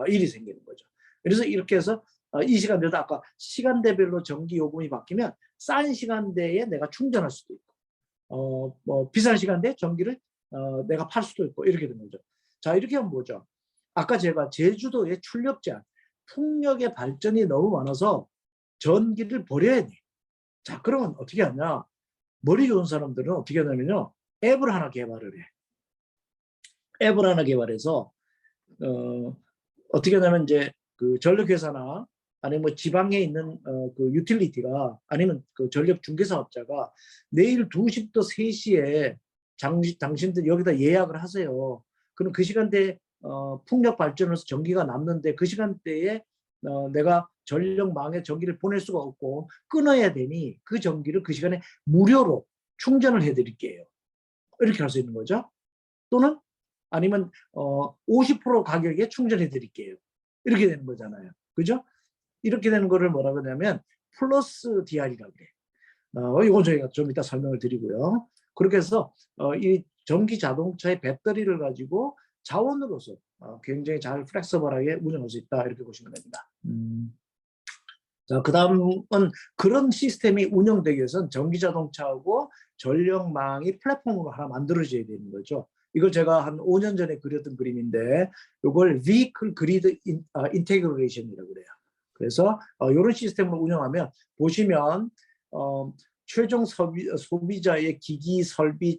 일이 생기는 거죠. 그래서 이렇게 해서 이 시간대도 아까 시간대별로 전기 요금이 바뀌면 싼 시간대에 내가 충전할 수도 있고 뭐 비싼 시간대에 전기를 내가 팔 수도 있고 이렇게 되는 거죠. 자, 이렇게 하면 뭐죠? 아까 제가 제주도의 출력 제한, 풍력의 발전이 너무 많아서 전기를 버려야 돼. 자, 그러면 어떻게 하냐? 머리 좋은 사람들은 어떻게 하냐면요. 앱을 하나 개발을 해. 앱을 하나 개발해서 어떻게 하냐면 이제 그 전력회사나 아니면 뭐 지방에 있는 그 유틸리티가 아니면 그 전력 중개사업자가 내일 2시부터 3시에 당신들 여기다 예약을 하세요. 그럼 그 시간대에 풍력 발전으로서 전기가 남는데 그 시간대에 내가 전력망에 전기를 보낼 수가 없고 끊어야 되니 그 전기를 그 시간에 무료로 충전을 해드릴게요. 이렇게 할 수 있는 거죠. 또는 아니면 50% 가격에 충전해 드릴게요. 이렇게 되는 거잖아요. 그죠? 이렇게 되는 거를 뭐라 그러냐면 플러스 DR이라고 그래요. 이건 저희가 좀 이따 설명을 드리고요. 그렇게 해서 이 전기 자동차의 배터리를 가지고 자원으로서 굉장히 잘 플렉서블하게 운영할 수 있다 이렇게 보시면 됩니다. 자, 그 다음은 그런 시스템이 운영되기 위해서는 전기 자동차하고 전력망이 플랫폼으로 하나 만들어져야 되는 거죠. 이걸 제가 한 5년 전에 그렸던 그림인데 이걸 Vehicle Grid Integration이라고 그래요. 그래서 이런 시스템을 운영하면 보시면 최종 소비자의 기기, 설비,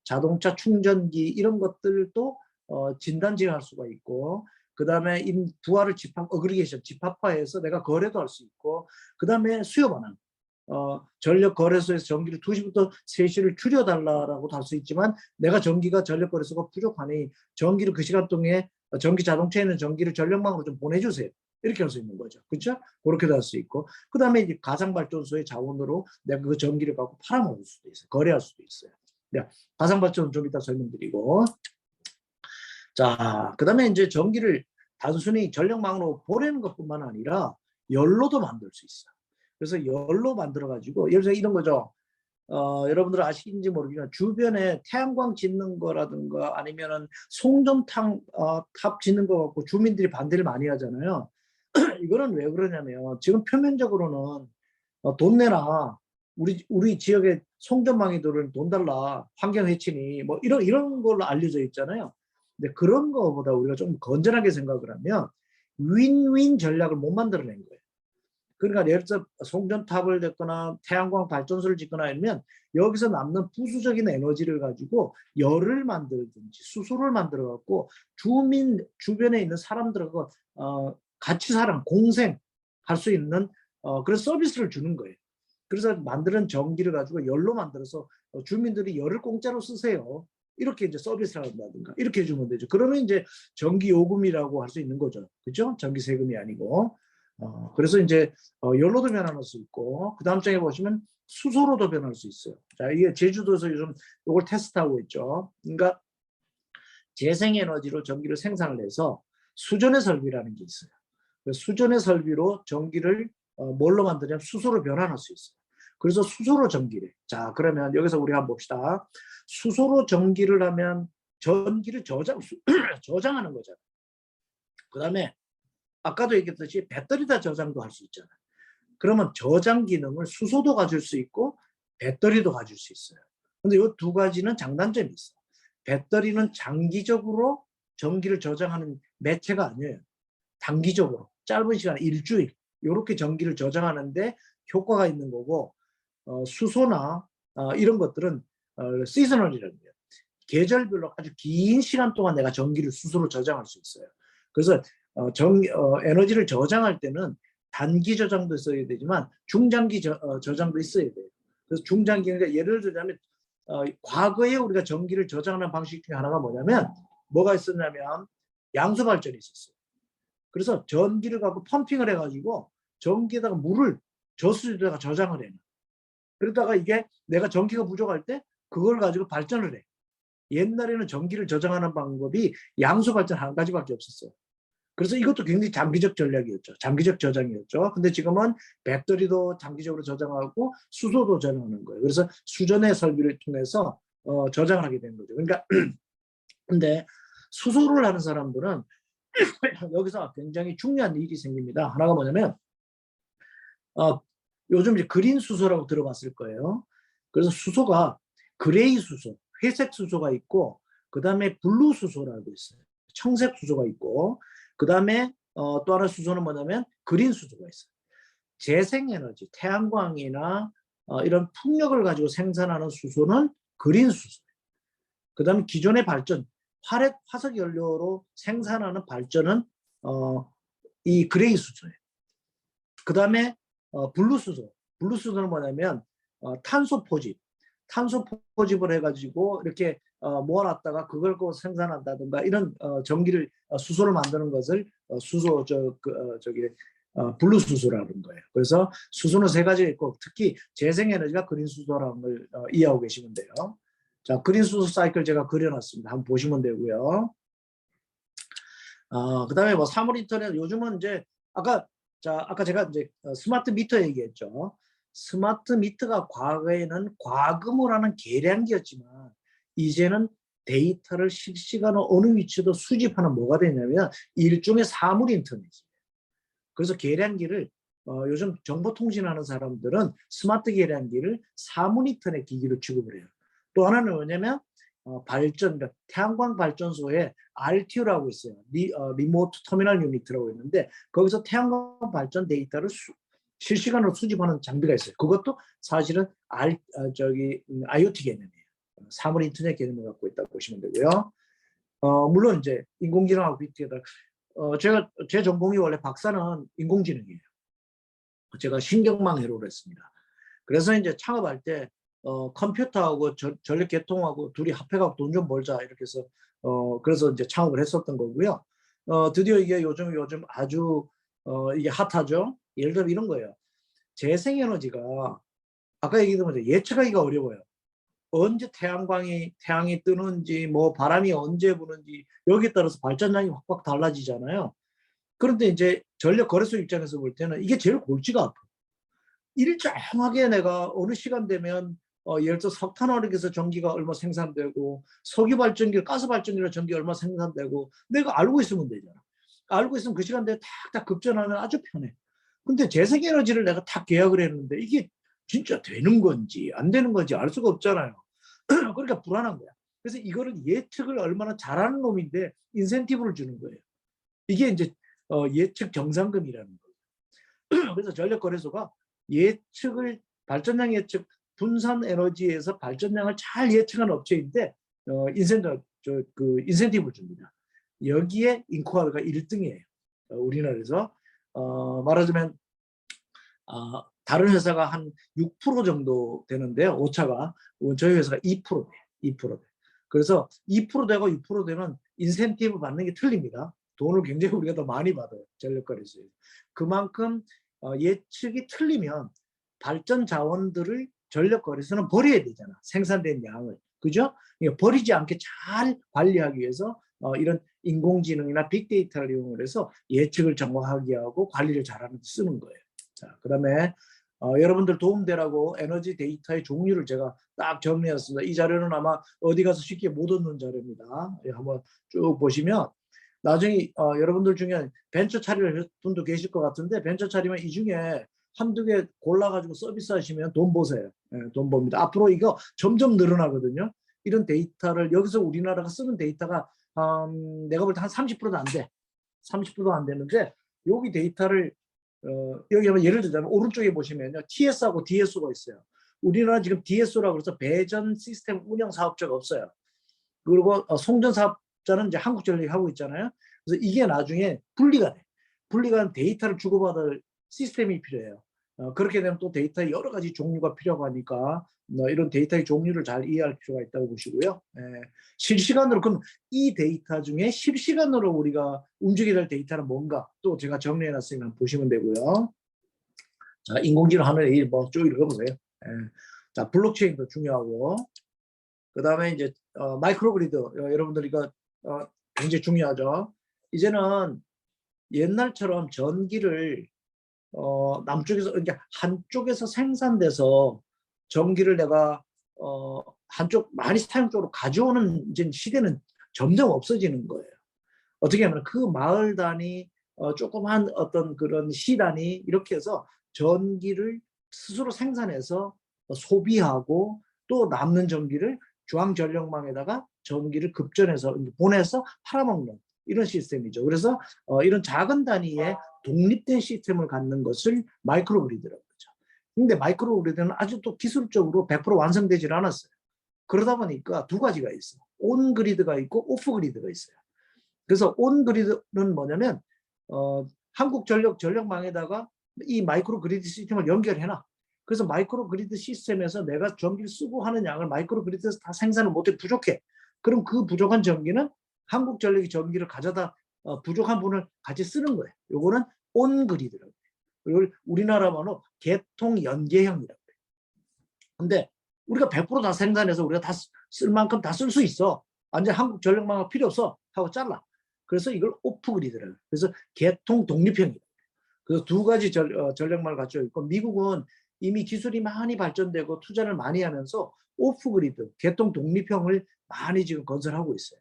자동차 충전기 이런 것들도 진단지할 수가 있고 그 다음에 부하를 어그리게이션, 집합화해서 내가 거래도 할 수 있고 그 다음에 수요 반응, 전력 거래소에서 전기를 2시부터 3시를 줄여달라고도 할 수 있지만 내가 전력 거래소가 부족하니 전기를 그 시간 동안에 전기 자동차에 있는 전기를 전력망으로 좀 보내주세요. 이렇게 할 수 있는 거죠. 그렇죠? 그렇게도 할 수 있고 그 다음에 이제 가상발전소의 자원으로 내가 그 전기를 갖고 팔아먹을 수도 있어요. 거래할 수도 있어요. 네, 가상발전은 좀 이따 설명드리고 자, 그 다음에 이제 전기를 단순히 전력망으로 보내는 것뿐만 아니라 연로도 만들 수 있어요. 그래서 연로 만들어가지고 예를 들어 이런 거죠. 여러분들 아시는지 모르겠지만 주변에 태양광 짓는 거라든가 아니면은 송전탑 짓는 거 갖고 주민들이 반대를 많이 하잖아요. 이거는 왜 그러냐면 지금 표면적으로는 돈 내라. 우리 지역에 송전망이들은 돈 달라. 환경 해치니 뭐 이런 걸로 알려져 있잖아요. 근데 그런 거보다 우리가 좀 건전하게 생각을 하면 윈윈 전략을 못 만들어낸 거예요. 그러니까 예를 들어 송전탑을 짓거나 태양광 발전소를 짓거나 하면 여기서 남는 부수적인 에너지를 가지고 열을 만들든지 수소를 만들어 갖고 주변에 있는 사람들하고 같이 공생할 수 있는 그런 서비스를 주는 거예요. 그래서 만드는 전기를 가지고 열로 만들어서 주민들이 열을 공짜로 쓰세요. 이렇게 이제 서비스를 한다든가 이렇게 해주면 되죠. 그러면 이제 전기 요금이라고 할 수 있는 거죠. 그죠? 전기 세금이 아니고. 그래서 이제 열로도 변환할 수 있고 그 다음 장에 보시면 수소로도 변할 수 있어요. 자, 이게 제주도에서 요즘 이걸 테스트하고 있죠. 그러니까 재생에너지로 전기를 생산을 해서 수전의 설비라는 게 있어요. 수전의 설비로 전기를 뭘로 만드냐면 수소로 변환할 수 있어요. 그래서 수소로 전기를. 자, 그러면 여기서 우리가 한번 봅시다. 수소로 전기를 하면 전기를 저장하는 거잖아요. 그 다음에 아까도 얘기했듯이 배터리다 저장도 할 수 있잖아요. 그러면 저장 기능을 수소도 가질 수 있고 배터리도 가질 수 있어요. 근데 이 두 가지는 장단점이 있어요. 배터리는 장기적으로 전기를 저장하는 매체가 아니에요. 단기적으로 짧은 시간 일주일 이렇게 전기를 저장하는데 효과가 있는 거고 수소나 이런 것들은 시즈널이라는 거예요. 계절별로 아주 긴 시간 동안 내가 전기를 수소로 저장할 수 있어요. 그래서 에너지를 저장할 때는 단기 저장도 있어야 되지만 중장기 저장도 있어야 돼요. 그래서 중장기가 예를 들자면 과거에 우리가 전기를 저장하는 방식 중에 하나가 뭐냐면 뭐가 있었냐면 양수 발전이 있었어요. 그래서 전기를 갖고 펌핑을 해가지고 전기에다가 물을 저수지에다가 저장을 해요. 그러다가 이게 내가 전기가 부족할 때 그걸 가지고 발전을 해. 옛날에는 전기를 저장하는 방법이 양수 발전 한 가지밖에 없었어요. 그래서 이것도 굉장히 장기적 전략이었죠. 장기적 저장이었죠. 근데 지금은 배터리도 장기적으로 저장하고 수소도 저장하는 거예요. 그래서 수전의 설비를 통해서 저장을 하게 되는 거죠. 그러니까 근데 수소를 하는 사람들은 여기서 굉장히 중요한 일이 생깁니다. 하나가 뭐냐면 요즘 이제 그린 수소라고 들어봤을 거예요. 그래서 수소가 그레이 수소, 회색 수소가 있고 그 다음에 블루 수소라고 있어요. 청색 수소가 있고 그 다음에 또 하나 수소는 뭐냐면 그린 수소가 있어요. 재생에너지, 태양광이나 이런 풍력을 가지고 생산하는 수소는 그린 수소. 그 다음에 기존의 발전, 화석 연료로 생산하는 발전은 이 그레이 수소예요. 그 다음에 블루 수소. 블루 수소는 뭐냐면 탄소 포집을 해가지고 이렇게 모아놨다가 그걸 꼭 생산한다든가 이런 전기를 수소를 만드는 것을 수소 분루수소라는 거예요. 그래서 수소는 세 가지가 있고 특히 재생에너지가 그린 수소라는 걸 이해하고 계시면 돼요. 자, 그린 수소 사이클 제가 그려놨습니다. 한번 보시면 되고요. 그다음에 뭐 사물 인터넷 요즘은 이제 아까 제가 이제 스마트 미터 얘기했죠. 스마트 미터가 과거에는 과금을 하는 계량기였지만 이제는 데이터를 실시간으로 어느 위치도 수집하는 뭐가 되냐면 일종의 사물 인터넷이에요. 그래서 계량기를 요즘 정보통신하는 사람들은 스마트 계량기를 사물 인터넷 기기로 취급을 해요. 또 하나는 뭐냐면 그러니까 태양광 발전소에 RTU라고 있어요. 리모트 터미널 유니트라고 있는데 거기서 태양광 발전 데이터를 실시간으로 수집하는 장비가 있어요. 그것도 사실은 IoT 개념이에요. 사물 인터넷 개념을 갖고 있다고 보시면 되고요. 물론 이제 인공지능하고 빅데이터. 제 전공이 원래 박사는 인공지능이에요. 제가 신경망회로를 했습니다. 그래서 이제 창업할 때 컴퓨터하고 전력 계통하고 둘이 합해갖고 돈 좀 벌자 이렇게 해서 그래서 이제 창업을 했었던 거고요. 드디어 이게 요즘 아주 이게 핫하죠. 예를 들어 이런 거예요. 재생에너지가 아까 얘기했던 거죠. 예측하기가 어려워요. 언제 태양이 뜨는지 뭐 바람이 언제 부는지 여기에 따라서 발전량이 확 달라지잖아요. 그런데 이제 전력 거래소 입장에서 볼 때는 이게 제일 골치가 아파. 일정하게 내가 어느 시간 되면 예를 들어 석탄화력에서 전기가 얼마 생산되고 석유발전기, 가스발전기로 전기 얼마 생산되고 내가 알고 있으면 되잖아. 알고 있으면 그 시간대에 탁탁 급전하면 아주 편해. 근데 재생에너지를 내가 탁 계약을 했는데 이게 진짜 되는 건지 안 되는 건지 알 수가 없잖아요. 그러니까 불안한 거야. 그래서 이거를 예측을 얼마나 잘하는 놈인데 인센티브를 주는 거예요. 이게 이제 예측 정상금이라는 거예요. 그래서 전력거래소가 발전량 예측, 분산 에너지에서 발전량을 잘 예측하는 업체인데 인센티브를 줍니다. 여기에 인코아가 1등이에요. 우리나라에서 말하자면 다른 회사가 한 6% 정도 되는데요. 오차가 저희 회사가 2% 돼요. 2% 돼. 그래서 2% 되고 6% 되면 인센티브 받는 게 틀립니다. 돈을 굉장히 우리가 더 많이 받아요. 전력거래소에. 그만큼 예측이 틀리면 발전 자원들을 전력거래소는 버려야 되잖아. 생산된 양을. 그죠? 그러니까 버리지 않게 잘 관리하기 위해서 이런 인공지능이나 빅데이터를 이용해서 예측을 정확하게 하고 관리를 잘하는 데 쓰는 거예요. 자, 그다음에 여러분들 도움되라고 에너지 데이터의 종류를 제가 딱 정리했습니다. 이 자료는 아마 어디 가서 쉽게 못 얻는 자료입니다. 한번 쭉 보시면 나중에 여러분들 중에 벤처 차릴 분도 계실 것 같은데 벤처 차리면 이 중에 한두 개 골라가지고 서비스 하시면 돈 버세요. 돈 법니다. 앞으로 이거 점점 늘어나거든요. 이런 데이터를 여기서 우리나라가 쓰는 데이터가 내가 볼 때 한 30%도 안 돼. 30%도 안 되는데 여기 데이터를 여기 하면 예를 들자면 오른쪽에 보시면요. TS하고 DSO가 있어요. 우리나라 지금 DSO라고 해서 배전 시스템 운영 사업자가 없어요. 그리고 송전 사업자는 이제 한국전력이 하고 있잖아요. 그래서 이게 나중에 분리가 돼. 분리가 된 데이터를 주고받을 시스템이 필요해요. 그렇게 되면 또 데이터의 여러 가지 종류가 필요하고 하니까 이런 데이터의 종류를 잘 이해할 필요가 있다고 보시고요. 실시간으로 그럼 이 데이터 중에 실시간으로 우리가 움직여야 될 데이터는 뭔가 또 제가 정리해놨으니까 보시면 되고요. 자, 인공지능 하는 일 뭐 쭉 읽어보세요. 자, 블록체인도 중요하고 그 다음에 이제 마이크로그리드 여러분들 이거 굉장히 중요하죠. 이제는 옛날처럼 전기를 남쪽에서 그러니까 한쪽에서 생산돼서 전기를 내가 한쪽 많이 사용 쪽으로 가져오는 이제 시대는 점점 없어지는 거예요. 어떻게 하면 그 마을 단위 조그만 어떤 그런 시 단위 이렇게 해서 전기를 스스로 생산해서 소비하고 또 남는 전기를 중앙전력망에다가 전기를 급전해서 보내서 팔아먹는 이런 시스템이죠. 그래서 이런 작은 단위의 독립된 시스템을 갖는 것을 마이크로그리드라고 하죠. 근데 마이크로그리드는 아직도 기술적으로 100% 완성되질 않았어요. 그러다 보니까 두 가지가 있어. 온 그리드가 있고 오프 그리드가 있어요. 그래서 온 그리드는 뭐냐면 한국전력 전력망에다가 이 마이크로 그리드 시스템을 연결해놔. 그래서 마이크로 그리드 시스템에서 내가 전기를 쓰고 하는 양을 마이크로 그리드에서 다 생산을 못해 부족해. 그럼 그 부족한 전기는 한국전력이 전기를 가져다 부족한 부분을 같이 쓰는 거예요. 요거는 온그리드라고 해요. 이걸 우리나라 말로 개통연계형이라고 해요. 근데 우리가 100%다 생산해서 우리가 다 쓸 만큼 다 쓸 수 있어. 완전 한국 전력망은 필요 없어 하고 잘라. 그래서 이걸 오프그리드라고 해요. 그래서 개통 독립형이에요. 그래서 두 가지 전력망을 갖추고 있고, 미국은 이미 기술이 많이 발전되고 투자를 많이 하면서 오프그리드, 개통 독립형을 많이 지금 건설하고 있어요.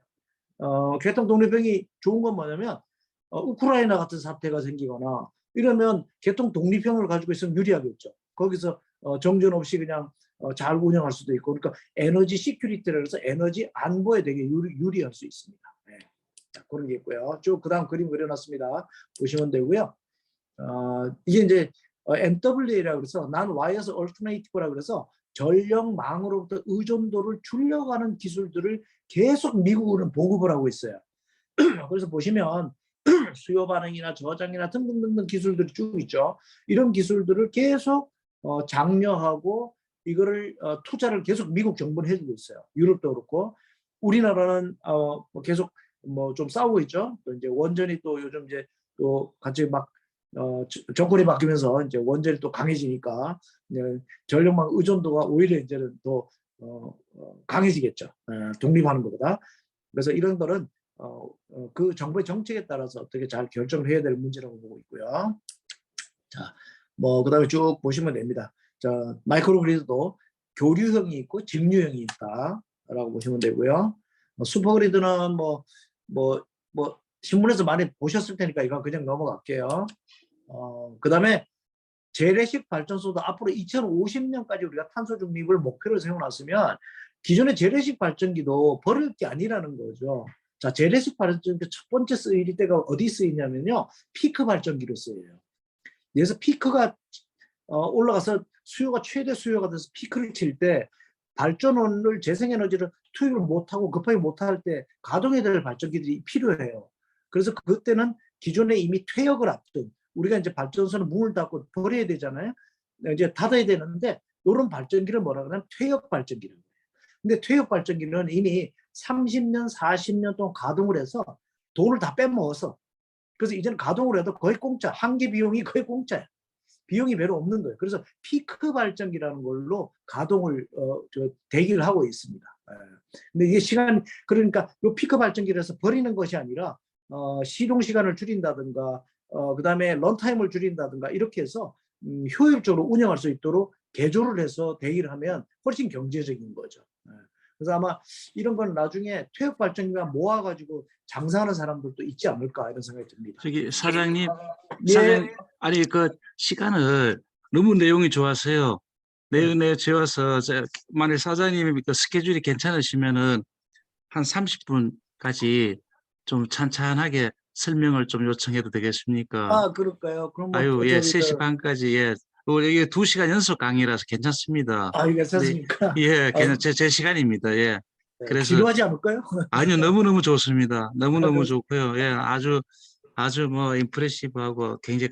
개통 독립형이 좋은 건 뭐냐면 우크라이나 같은 사태가 생기거나 이러면 개통 독립형을 가지고 있으면 유리하겠죠. 거기서 정전 없이 그냥 잘 운영할 수도 있고, 그러니까 에너지 시큐리티라 해서 에너지 안보에 되게 유리할 수 있습니다. 네. 자, 그런 게 있고요. 쭉 그다음 그림 그려놨습니다. 보시면 되고요. 이게 이제 NWA라고 그래서 Non-Wires Alternative라고 그래서 전력망으로부터 의존도를 줄여가는 기술들을 계속 미국은 보급을 하고 있어요. 그래서 보시면 수요 반응이나 저장이나 등등등등 기술들이 쭉 있죠. 이런 기술들을 계속 장려하고 이거를 투자를 계속 미국 정부는 해주고 있어요. 유럽도 그렇고, 우리나라는 계속 뭐 좀 싸우고 있죠. 또 이제 원전이 또 요즘 이제 또 같이 막 정권이 바뀌면서 이제 원전이 또 강해지니까 전력망 의존도가 오히려 이제는 더 강해지겠죠. 독립하는 것보다. 그래서 이런 거는 그 정부의 정책에 따라서 어떻게 잘 결정을 해야 될 문제라고 보고 있고요. 자, 뭐 그다음에 쭉 보시면 됩니다. 자, 마이크로그리드도 교류형이 있고 직류형이 있다라고 보시면 되고요. 슈퍼그리드는 뭐 신문에서 많이 보셨을 테니까 이건 그냥 넘어갈게요. 그다음에 재래식 발전소도 앞으로 2050년까지 우리가 탄소 중립을 목표로 세워놨으면 기존의 재래식 발전기도 버릴 게 아니라는 거죠. 자, 재래식 발전기 첫 번째 쓰일 때가 어디 쓰이냐면요, 피크 발전기로 쓰여요. 그래서 피크가 올라가서 수요가 최대 수요가 돼서 피크를 칠 때 발전원을 재생에너지를 투입을 못하고 급하게 못할 때 가동해야 될 발전기들이 필요해요. 그래서 그때는 기존에 이미 퇴역을 앞둔, 우리가 이제 발전소는 문을 닫고 버려야 되잖아요. 이제 닫아야 되는데 이런 발전기를 뭐라 그러냐면 퇴역 발전기라고 해요. 근데 퇴역 발전기는 이미 30년, 40년 동안 가동을 해서 돈을 다 빼먹어서, 그래서 이제는 가동을 해도 거의 공짜, 한기 비용이 거의 공짜예요. 비용이 별로 없는 거예요. 그래서 피크 발전기라는 걸로 가동을 대기를 하고 있습니다. 근데 이게 시간, 그러니까 이 피크 발전기를 해서 버리는 것이 아니라 시동 시간을 줄인다든가 그다음에 런타임을 줄인다든가 이렇게 해서 효율적으로 운영할 수 있도록 개조를 해서 대기를 하면 훨씬 경제적인 거죠. 그래서 아마 이런 건 나중에 퇴역 발전기가 모아가지고 장사하는 사람들도 있지 않을까 이런 생각이 듭니다. 저기 사장님, 예. 아니 그 시간을 너무 내용이 좋아서요. 내용에 좋아서 만약 사장님이 그 스케줄이 괜찮으시면은 한 30분까지 좀 찬찬하게 설명을 좀 요청해도 되겠습니까? 그럴까요? 그럼 뭐 아유, 예, 저기 3시 반까지, 예. 이게 2시간 연속 강의라서 괜찮습니다. 이게 근데, 괜찮습니까? 예, 제 시간입니다. 예. 그래서, 지루하지 않을까요? 아니요, 너무너무 좋습니다. 너무너무 그렇습니다. 좋고요. 예, 아주 뭐, 임프레시브하고 굉장히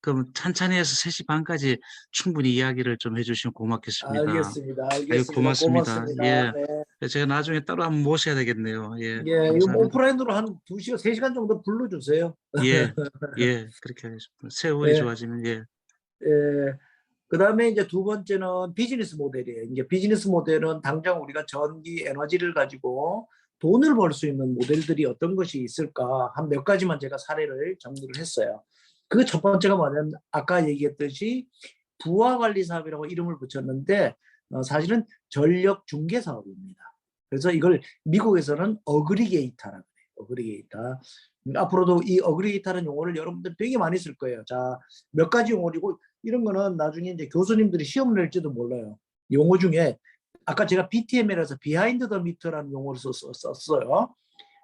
그럼 찬찬히 해서 3시 반까지 충분히 이야기를 좀 해주시면 고맙겠습니다. 알겠습니다. 아유, 알겠습니다. 고맙습니다. 고맙습니다. 예. 네. 제가 나중에 따로 한번 모셔야 되겠네요. 예, 예, 이거 뭐 감사합니다. 오프라인으로 한 2시간, 3시간 정도 불러주세요. 예, 예, 그렇게 하겠습니다. 세월이 예, 좋아지면, 예. 예. 그 다음에 이제 두 번째는 비즈니스 모델이에요. 이제 비즈니스 모델은 당장 우리가 전기 에너지를 가지고 돈을 벌 수 있는 모델들이 어떤 것이 있을까 한 몇 가지만 제가 사례를 정리를 했어요. 그 첫 번째가 뭐냐면 아까 얘기했듯이 부하관리 사업이라고 이름을 붙였는데 사실은 전력 중개 사업입니다. 그래서 이걸 미국에서는 어그리게이터라고 해요. 어그리게이터. 앞으로도 이 어그리게이터라는 용어를 여러분들 되게 많이 쓸 거예요. 자, 몇 가지 용어이고 이런 거는 나중에 이제 교수님들이 시험 낼지도 몰라요. 용어 중에 아까 제가 BTM이라서 비하인드 더 미터라는 용어를 썼어요.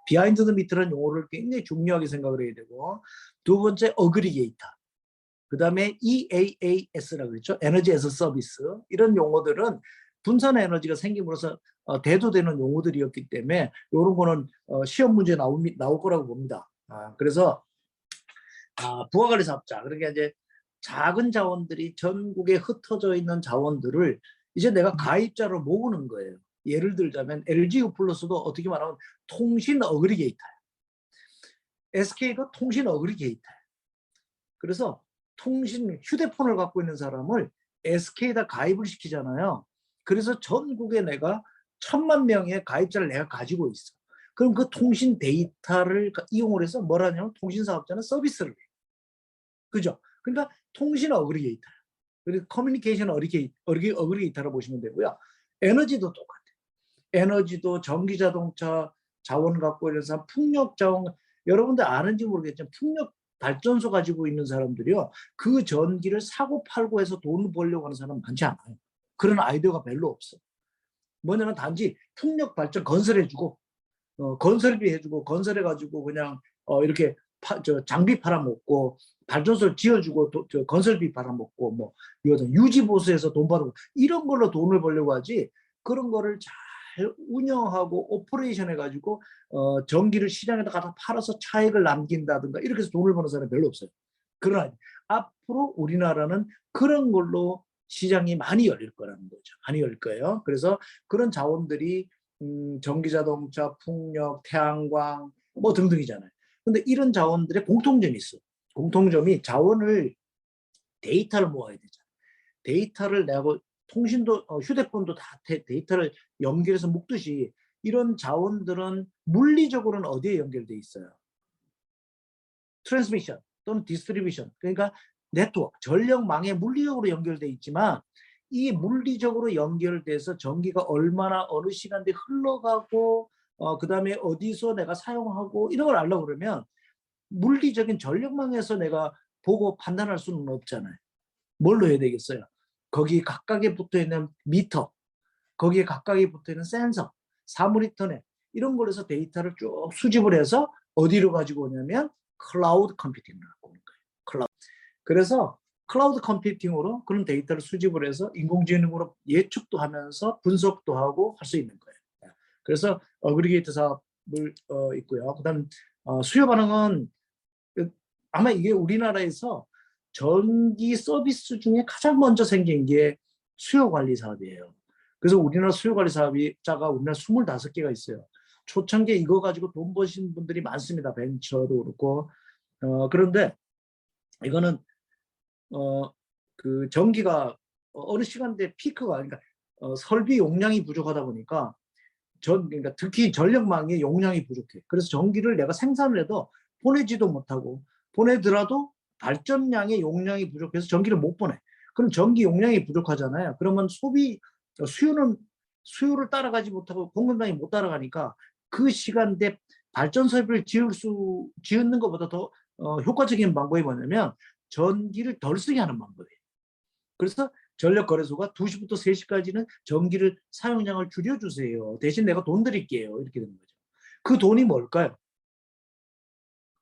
비하인드 더 미터라는 용어를 굉장히 중요하게 생각을 해야 되고, 두 번째 어그리게이터, 그 다음에 EAAS라고 그랬죠. 에너지 에서 서비스. 이런 용어들은 분산 에너지가 생김으로써 대두되는 용어들이었기 때문에 이런 거는 시험 문제에 나올 거라고 봅니다. 그래서 부하관리 사업자, 그러니까 이제 작은 자원들이 전국에 흩어져 있는 자원들을 이제 내가 가입자로 모으는 거예요. 예를 들자면 LG 플러스도 어떻게 말하면 통신 어그리게이터야. SK도 통신 어그리게이터야. 그래서 통신 휴대폰을 갖고 있는 사람을 SK에다 가입을 시키잖아요. 그래서 전국에 내가 1000만 명의 가입자를 내가 가지고 있어. 그럼 그 통신 데이터를 이용을 해서 뭘 하냐면 통신 사업자는 서비스를 해. 그죠? 그러니까 통신 어그리게이터야. 그리고 커뮤니케이션 어그리게이터로 보시면 되고요. 에너지도 똑같아요. 에너지도 전기 자동차 자원 갖고 있는 사람, 풍력 자원, 여러분들 아는지 모르겠지만 풍력 발전소 가지고 있는 사람들이요. 그 전기를 사고 팔고 해서 돈을 벌려고 하는 사람 많지 않아요. 그런 아이디어가 별로 없어. 뭐냐면 단지 풍력 발전 건설해주고, 건설비 해주고, 건설해가지고 그냥 이렇게 장비 팔아먹고, 발전소를 지어주고, 건설비 팔아먹고, 뭐, 유지보수해서 돈 벌고, 이런 걸로 돈을 벌려고 하지, 그런 거를 잘 운영하고, 오퍼레이션 해가지고, 전기를 시장에다 갖다 팔아서 차익을 남긴다든가, 이렇게 해서 돈을 버는 사람이 별로 없어요. 그러나, 앞으로 우리나라는 그런 걸로 시장이 많이 열릴 거라는 거죠. 많이 열릴 거예요. 그래서 그런 자원들이, 전기자동차, 풍력, 태양광, 뭐 등등이잖아요. 근데 이런 자원들의 공통점이 있어. 공통점이 자원을 데이터를 모아야 되잖아. 데이터를 내고 통신도 휴대폰도 다 데이터를 연결해서 묶듯이 이런 자원들은 물리적으로는 어디에 연결돼 있어요? 트랜스미션 또는 디스트리뷰션, 그러니까 네트워크, 전력망에 물리적으로 연결돼 있지만 이 물리적으로 연결돼서 전기가 얼마나 어느 시간대에 흘러가고 그 다음에 어디서 내가 사용하고 이런 걸 알려고 그러면 물리적인 전력망에서 내가 보고 판단할 수는 없잖아요. 뭘로 해야 되겠어요? 거기 각각에 붙어있는 미터, 거기에 각각에 붙어있는 센서, 사물인터넷 이런 걸로 해서 데이터를 쭉 수집을 해서 어디로 가지고 오냐면 클라우드 컴퓨팅을 갖고 오는 거예요. 클라우드. 그래서 클라우드 컴퓨팅으로 그런 데이터를 수집을 해서 인공지능으로 예측도 하면서 분석도 하고 할 수 있는 거예요. 그래서 어그리게이터 사업을 있고요. 그다음 수요 반응은 아마 이게 우리나라에서 전기 서비스 중에 가장 먼저 생긴 게 수요 관리 사업이에요. 그래서 우리나라 수요 관리 사업자가 우리나라 25개가 있어요. 초창기에 이거 가지고 돈 버신 분들이 많습니다. 벤처도 그렇고. 그런데 이거는 그 전기가 어느 시간대 피크가, 그러니까 설비 용량이 부족하다 보니까 그러니까 특히 전력망의 용량이 부족해. 그래서 전기를 내가 생산을 해도 보내지도 못하고, 보내더라도 발전량의 용량이 부족해서 전기를 못 보내. 그럼 전기 용량이 부족하잖아요. 그러면 수요를 따라가지 못하고 공급량이 못 따라가니까 그 시간대 발전 설비를 지으는 것보다 더 효과적인 방법이 뭐냐면 전기를 덜 쓰게 하는 방법이에요. 그래서 전력거래소가 2시부터 3시까지는 전기를 사용량을 줄여주세요. 대신 내가 돈 드릴게요. 이렇게 되는 거죠. 그 돈이 뭘까요?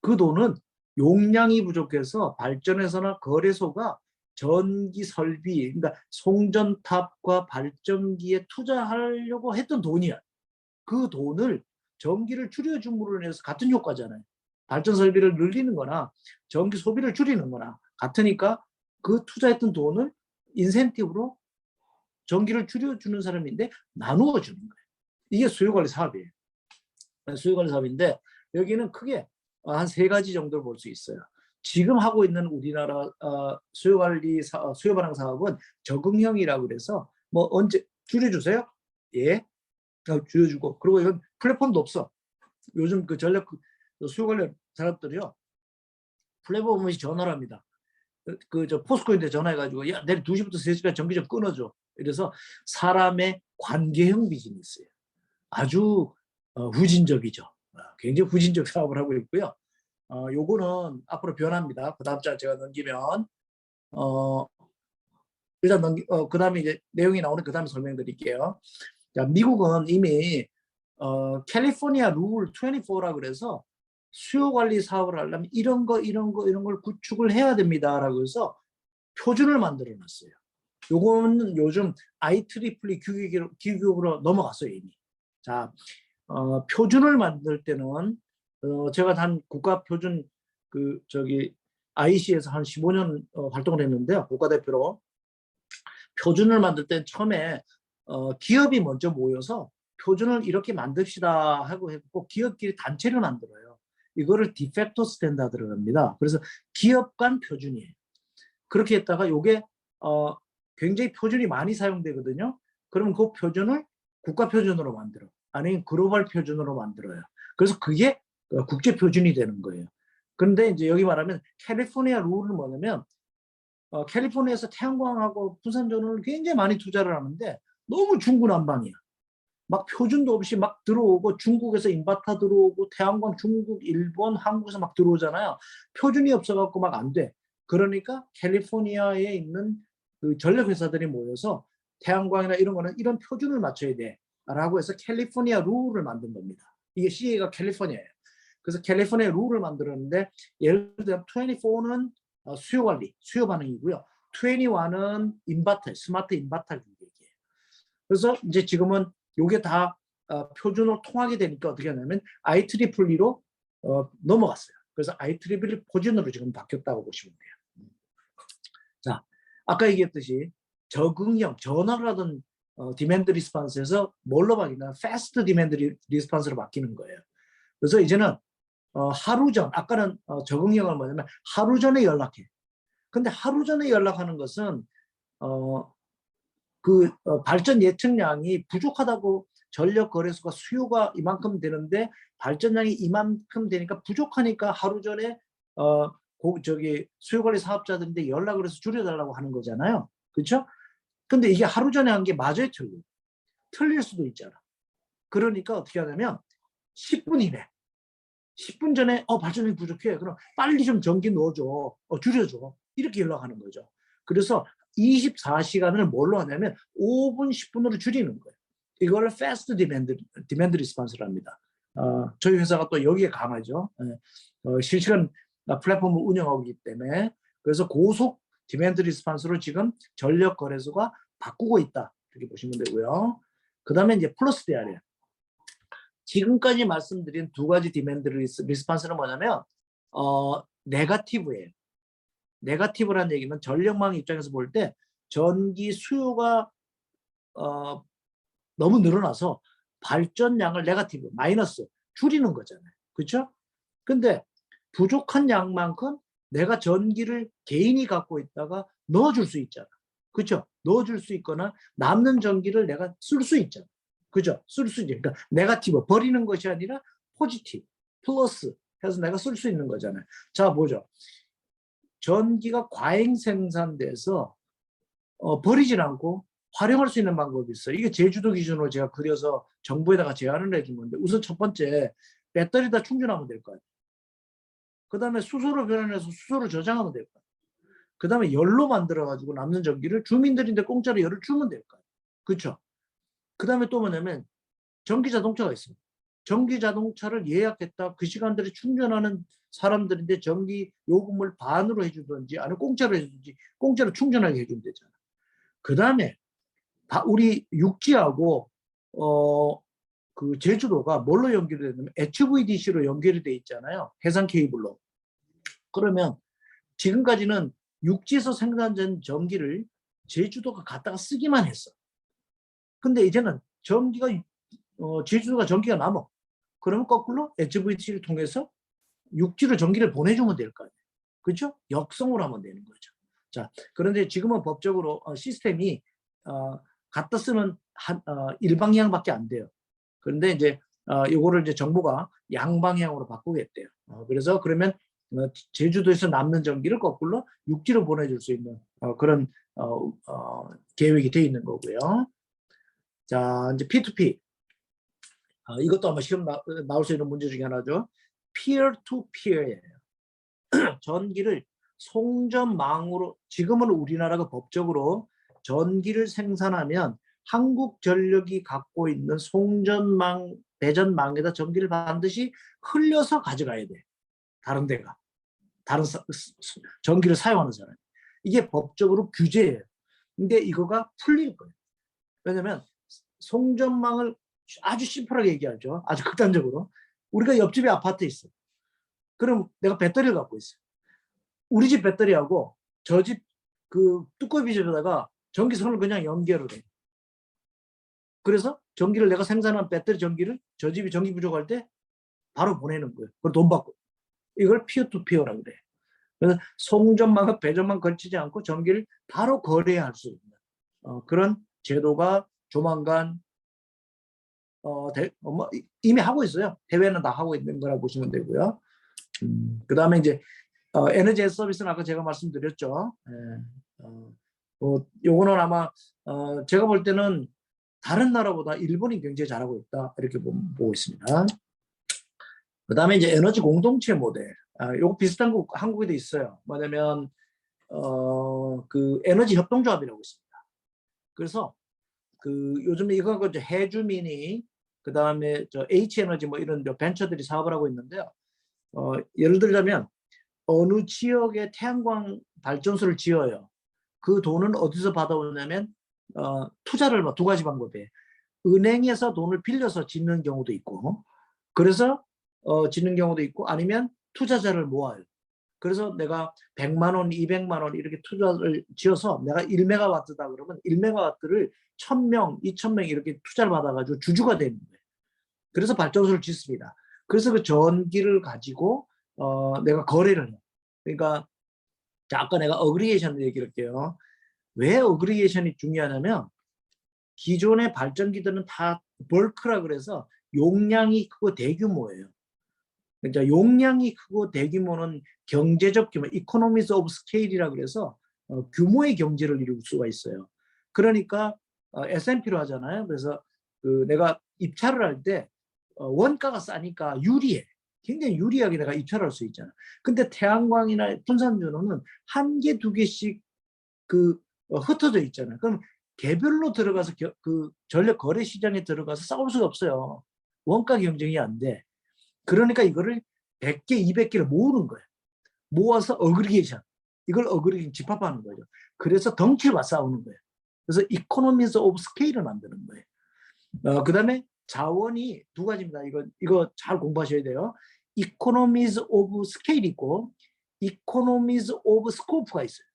그 돈은 용량이 부족해서 발전회사나 거래소가 전기 설비, 그러니까 송전탑과 발전기에 투자하려고 했던 돈이야. 그 돈을 전기를 줄여줌으로 인해서 같은 효과잖아요. 발전 설비를 늘리는 거나 전기 소비를 줄이는 거나 같으니까 그 투자했던 돈을 인센티브로 전기를 줄여주는 사람인데 나누어 주는 거예요. 이게 수요관리 사업이에요. 수요관리 사업인데 여기는 크게 한 3가지 정도를 볼 수 있어요. 지금 하고 있는 우리나라 수요반응 사업은 적응형이라고 그래서 뭐 언제 줄여주세요? 예, 줄여주고. 그리고 이건 플랫폼도 없어. 요즘 그 전력 수요 관련 사람들이요, 플랫폼 없이 전화를 합니다. 저 포스코인데 전화해가지고 야 내일 2시부터 3시까지 전기 좀 끊어줘. 이래서 사람의 관계형 비즈니스예요. 아주 후진적이죠. 굉장히 후진적 사업을 하고 있고요. 요거는 앞으로 변합니다. 그 다음 장 제가 넘기면 일단 그 다음에 이제 내용이 나오는 그 다음에 설명드릴게요. 자, 미국은 이미 캘리포니아 룰 24라 그래서 수요 관리 사업을 하려면 이런 걸 구축을 해야 됩니다라고 해서 표준을 만들어 놨어요. 요거는 요즘 IEEE 규격으로 넘어갔어요, 이미. 자, 표준을 만들 때는 제가 단 국가 표준 IEC에서 한 15년 활동을 했는데요. 국가대표로. 표준을 만들 때 처음에 기업이 먼저 모여서 표준을 이렇게 만듭시다 하고 했고 기업끼리 단체를 만들어요. 이거를 디팩토 스탠다드라고 합니다. 그래서 기업 간 표준이에요. 그렇게 했다가 이게 굉장히 표준이 많이 사용되거든요. 그러면 그 표준을 국가 표준으로 만들어. 아니면 글로벌 표준으로 만들어요. 그래서 그게 국제 표준이 되는 거예요. 그런데 이제 여기 말하면 캘리포니아 룰은 뭐냐면 캘리포니아에서 태양광하고 부산전원을 굉장히 많이 투자를 하는데 너무 중구난방이야. 막 표준도 없이 막 들어오고 중국에서 인바타 들어오고 태양광 중국, 일본, 한국에서 막 들어오잖아요. 표준이 없어갖고 막 안 돼. 그러니까 캘리포니아에 있는 그 전력회사들이 모여서 태양광이나 이런 거는 이런 표준을 맞춰야 돼. 라고 해서 캘리포니아 룰을 만든 겁니다. 이게 CA가 캘리포니아예요. 그래서 캘리포니아 룰을 만들었는데 예를 들어 24는 수요 관리, 수요 반응이고요. 21은 인바터, 스마트 인바터 얘기예요. 그래서 이제 지금은 이게 다 표준으로 통하게 되니까 어떻게 하냐면 IEEE로 넘어갔어요. 그래서 IEEE 표준으로 지금 바뀌었다고 보시면 돼요. 자, 아까 얘기했듯이 적응형, 전화를 하던 디맨드 리스폰스에서 뭘로 바뀌나? 패스트 디맨드 리스폰스로 바뀌는 거예요. 그래서 이제는 하루 전, 아까는 적응형은 뭐냐면 하루 전에 연락해. 근데 하루 전에 연락하는 것은 발전 예측량이 부족하다고 전력 거래소가 수요가 이만큼 되는데 발전량이 이만큼 되니까 부족하니까 하루 전에 수요 관리 사업자들인데 연락을 해서 줄여달라고 하는 거잖아요. 그렇죠? 근데 이게 하루 전에 한 게 맞아요, 틀려요? 틀릴 수도 있잖아. 그러니까 어떻게 하냐면 10분 이내 10분 전에 발전이 부족해. 그럼 빨리 좀 전기 넣어줘. 줄여줘. 이렇게 연락하는 거죠. 그래서 24시간을 뭘로 하냐면 5분, 10분으로 줄이는 거예요. 이걸 fast demand response를 합니다. 저희 회사가 또 여기에 강하죠. 실시간 플랫폼을 운영하고 있기 때문에. 그래서 고속 디맨드 리스폰스로 지금 전력 거래소가 바꾸고 있다. 이렇게 보시면 되고요. 그 다음에 이제 플러스 대아래. 지금까지 말씀드린 두 가지 디맨드 리스폰스는 뭐냐면 네거티브예요. 네거티브라는 얘기는 전력망 입장에서 볼 때 전기 수요가 너무 늘어나서 발전량을 네거티브, 마이너스 줄이는 거잖아요. 그렇죠? 근데 부족한 양만큼 내가 전기를 개인이 갖고 있다가 넣어줄 수 있잖아. 그렇죠? 넣어줄 수 있거나 남는 전기를 내가 쓸 수 있잖아. 그죠? 쓸 수 있지. 그러니까 네거티브, 버리는 것이 아니라 포지티브, 플러스 해서 내가 쓸 수 있는 거잖아요. 자, 보죠. 전기가 과잉 생산돼서 버리질 않고 활용할 수 있는 방법이 있어요. 이게 제주도 기준으로 제가 그려서 정부에다가 제안을 해준 건데 우선 첫 번째, 배터리다 충전하면 될 거예요. 그 다음에 수소로 변환해서 수소를 저장하면 될 거예요. 그 다음에 열로 만들어가지고 남는 전기를 주민들인데 공짜로 열을 주면 될 거예요. 그렇죠? 그 다음에 또 뭐냐면 전기 자동차가 있어요. 전기 자동차를 예약했다. 그 시간대에 충전하는 사람들인데 전기 요금을 반으로 해주든지 아니면 공짜로 해주든지 공짜로 충전하게 해주면 되잖아. 그 다음에 우리 육지하고 그 제주도가 뭘로 연결이 되냐면 HVDC로 연결이 돼 있잖아요. 해상 케이블로. 그러면 지금까지는 육지에서 생산된 전기를 제주도가 갖다가 쓰기만 했어. 근데 이제는 전기가 제주도가 전기가 남아. 그러면 거꾸로 HVDC를 통해서 육지로 전기를 보내주면 될 거 아니에요. 그렇죠? 역성으로 하면 되는 거죠. 자, 그런데 지금은 법적으로 시스템이 갖다 쓰면 일방향밖에 안 돼요. 그런데 이제 이거를 이제 정부가 양방향으로 바꾸겠대요. 그래서 그러면 제주도에서 남는 전기를 거꾸로 육지로 보내줄 수 있는 그런 계획이 돼 있는 거고요. 자, 이제 P2P. 이것도 아마 시험 나올 수 있는 문제 중에 하나죠. peer-to-peer예요. 전기를 송전망으로, 지금은 우리나라가 법적으로 전기를 생산하면 한국전력이 갖고 있는 송전망, 배전망에다 전기를 반드시 흘려서 가져가야 돼. 다른 데가. 다른 전기를 사용하는 사람. 이게 법적으로 규제예요. 근데 이거가 풀릴 거예요. 왜냐면 송전망을 아주 심플하게 얘기하죠. 아주 극단적으로. 우리가 옆집에 아파트에 있어. 그럼 내가 배터리를 갖고 있어. 우리 집 배터리하고 저 집 그 뚜껑비 집에다가 전기선을 그냥 연결을 해. 그래서 전기를 내가 생산한 배터리 전기를 저 집이 전기 부족할 때 바로 보내는 거예요. 그걸 돈 받고. 이걸 피어투피어라고 그래요. 그래서 송전망과 배전망 걸치지 않고 전기를 바로 거래할 수 있는 그런 제도가 조만간 이미 하고 있어요. 해외는 다 하고 있는 거라고 보시면 되고요. 그 다음에 이제 에너지 서비스는 아까 제가 말씀드렸죠. 요거는 아마 제가 볼 때는 다른 나라보다 일본이 굉장히 잘하고 있다 이렇게 보고 있습니다. 그 다음에 이제 에너지 공동체 모델. 요거 비슷한 거 한국에도 있어요. 뭐냐면 그 에너지 협동조합이라고 있습니다. 그래서 그 요즘에 이거 해주민이 그 다음에 저 H에너지 뭐 이런 벤처들이 사업을 하고 있는데요. 예를 들자면 어느 지역에 태양광 발전소를 지어요. 그 돈은 어디서 받아오냐면 투자를 두 가지 방법에 은행에서 돈을 빌려서 짓는 경우도 있고, 그래서 짓는 경우도 있고, 아니면 투자자를 모아요. 그래서 내가 100만 원, 200만 원 이렇게 투자를 지어서 내가 1메가와트다 그러면 1메가와트를 1000명, 2000명 이렇게 투자를 받아가지고 주주가 되는 거예요. 그래서 발전소를 짓습니다. 그래서 그 전기를 가지고 내가 거래를 해요. 그러니까 자, 아까 내가 어그리게이션 얘기를 할게요. 왜 어그리게이션이 중요하냐면 기존의 발전기들은 다 벌크라 그래서 용량이 크고 대규모예요. 그러니까 용량이 크고 대규모는 경제적 규모, 이코노미스 오브 스케일이라 그래서 규모의 경제를 이룰 수가 있어요. 그러니까 S&P로 하잖아요. 그래서 그 내가 입찰을 할 때 원가가 싸니까 유리해. 굉장히 유리하게 내가 입찰을 할 수 있잖아. 근데 태양광이나 분산전원은 한 개, 두 개씩 그 흩어져 있잖아요. 그럼 개별로 들어가서 그 전력 거래 시장에 들어가서 싸울 수가 없어요. 원가 경쟁이 안 돼. 그러니까 이거를 100개, 200개를 모으는 거예요. 모아서 어그리게이션. 이걸 어그리게이션 집합하는 거죠. 그래서 덩치와 싸우는 거예요. 그래서 이코노미스 오브 스케일을 만드는 거예요. 그 다음에 자원이 두 가지입니다. 이거 잘 공부하셔야 돼요. 이코노미스 오브 스케일이 있고 이코노미스 오브 스코프가 있어요.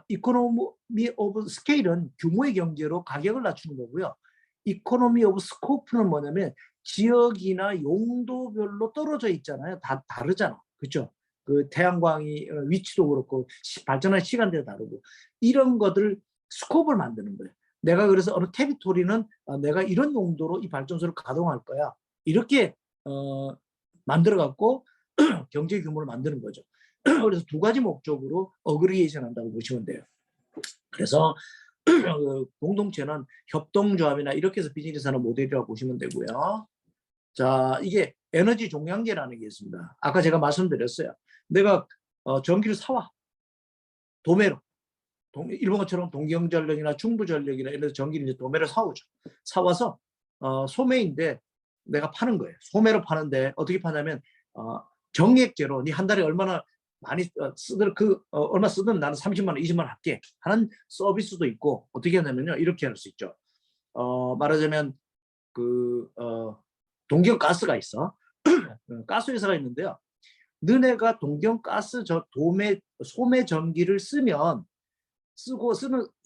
이코노미 오브 스케일은 규모의 경제로 가격을 낮추는 거고요. 이코노미 오브 스코프는 뭐냐면 지역이나 용도별로 떨어져 있잖아요. 다 다르잖아. 그렇죠? 그 태양광이 위치도 그렇고 발전할 시간대도 다르고 이런 것들 스코프를 만드는 거예요. 내가 그래서 어느 테리토리는 내가 이런 용도로 이 발전소를 가동할 거야. 이렇게 만들어 갖고 경제 규모를 만드는 거죠. 그래서 두 가지 목적으로 어그리게이션 한다고 보시면 돼요. 그래서 공동체는 협동조합이나 이렇게 해서 비즈니스 하는 모델이라고 보시면 되고요. 자, 이게 에너지 종량제라는 게 있습니다. 아까 제가 말씀드렸어요. 내가 전기를 사와. 도매로. 일본처럼 동경전력이나 중부전력이나 이런 전기를 이제 도매로 사오죠. 사와서 소매인데 내가 파는 거예요. 소매로 파는데 어떻게 파냐면 정액제로 네 한 달에 얼마나 많이 쓰든 얼마 쓰든 나는 30만 원, 20만 원 할게 하는 서비스도 있고 어떻게 하냐면요. 이렇게 할 수 있죠. 말하자면 동경가스가 있어. 가스 회사가 있는데요. 너네가 동경가스 소매 전기를 쓰는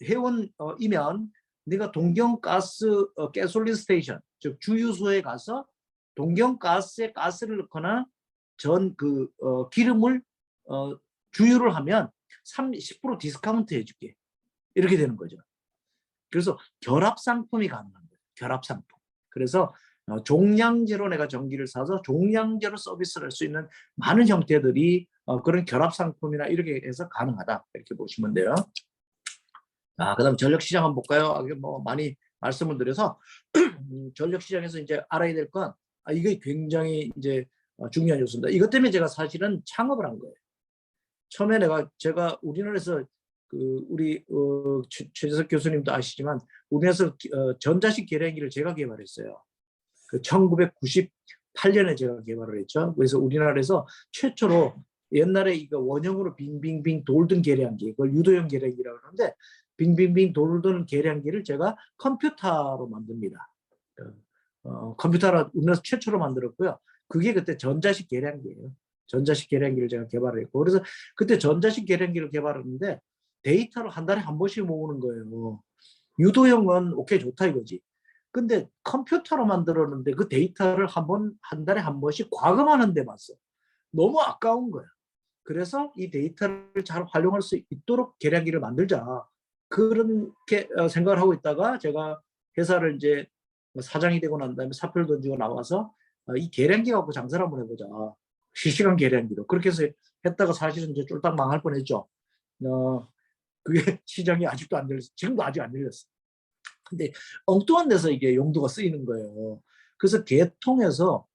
회원이면 네가 동경가스 가솔린 스테이션 즉 주유소에 가서 동경가스에 가스를 넣거나 기름을 주유를 하면 10% 디스카운트 해줄게. 이렇게 되는 거죠. 그래서 결합 상품이 가능한 거예요. 결합 상품. 그래서 종량제로 내가 전기를 사서 종량제로 서비스를 할 수 있는 많은 형태들이 그런 결합 상품이나 이렇게 해서 가능하다. 이렇게 보시면 돼요. 그다음 전력 시장 한번 볼까요? 뭐 많이 말씀을 드려서 전력 시장에서 이제 알아야 될 건 이게 굉장히 이제 중요한 요소입니다. 이것 때문에 제가 사실은 창업을 한 거예요. 처음에 제가 우리나라에서 우리 최재석 교수님도 아시지만 우리나라에서 전자식 계량기를 제가 개발했어요. 1998년에 제가 개발을 했죠. 그래서 우리나라에서 최초로 옛날에 이거 원형으로 빙빙빙 돌던 계량기, 그걸 유도형 계량기라고 하는데 빙빙빙 돌던 계량기를 제가 컴퓨터로 만듭니다. 컴퓨터로 우리나라에서 최초로 만들었고요. 그게 그때 전자식 계량기예요. 전자식 계량기를 제가 개발을 했고 그래서 그때 전자식 계량기를 개발했는데 데이터를 한 달에 한 번씩 모으는 거예요. 유도형은 오케이 좋다 이거지. 근데 컴퓨터로 만들었는데 그 데이터를 한 달에 한 번씩 과금하는 데 봤어. 너무 아까운 거야. 그래서 이 데이터를 잘 활용할 수 있도록 계량기를 만들자. 그렇게 생각을 하고 있다가 제가 회사를 이제 사장이 되고 난 다음에 사표를 던지고 나와서 이 계량기 갖고 장사를 한번 해보자. 실시간 계량기로. 그렇게 해서 했다가 사실은 이제 쫄딱 망할 뻔했죠. 그게 시장이 아직도 안 열렸어. 지금도 아직 안 열렸어. 근데 엉뚱한 데서 이게 용도가 쓰이는 거예요. 그래서 개통해서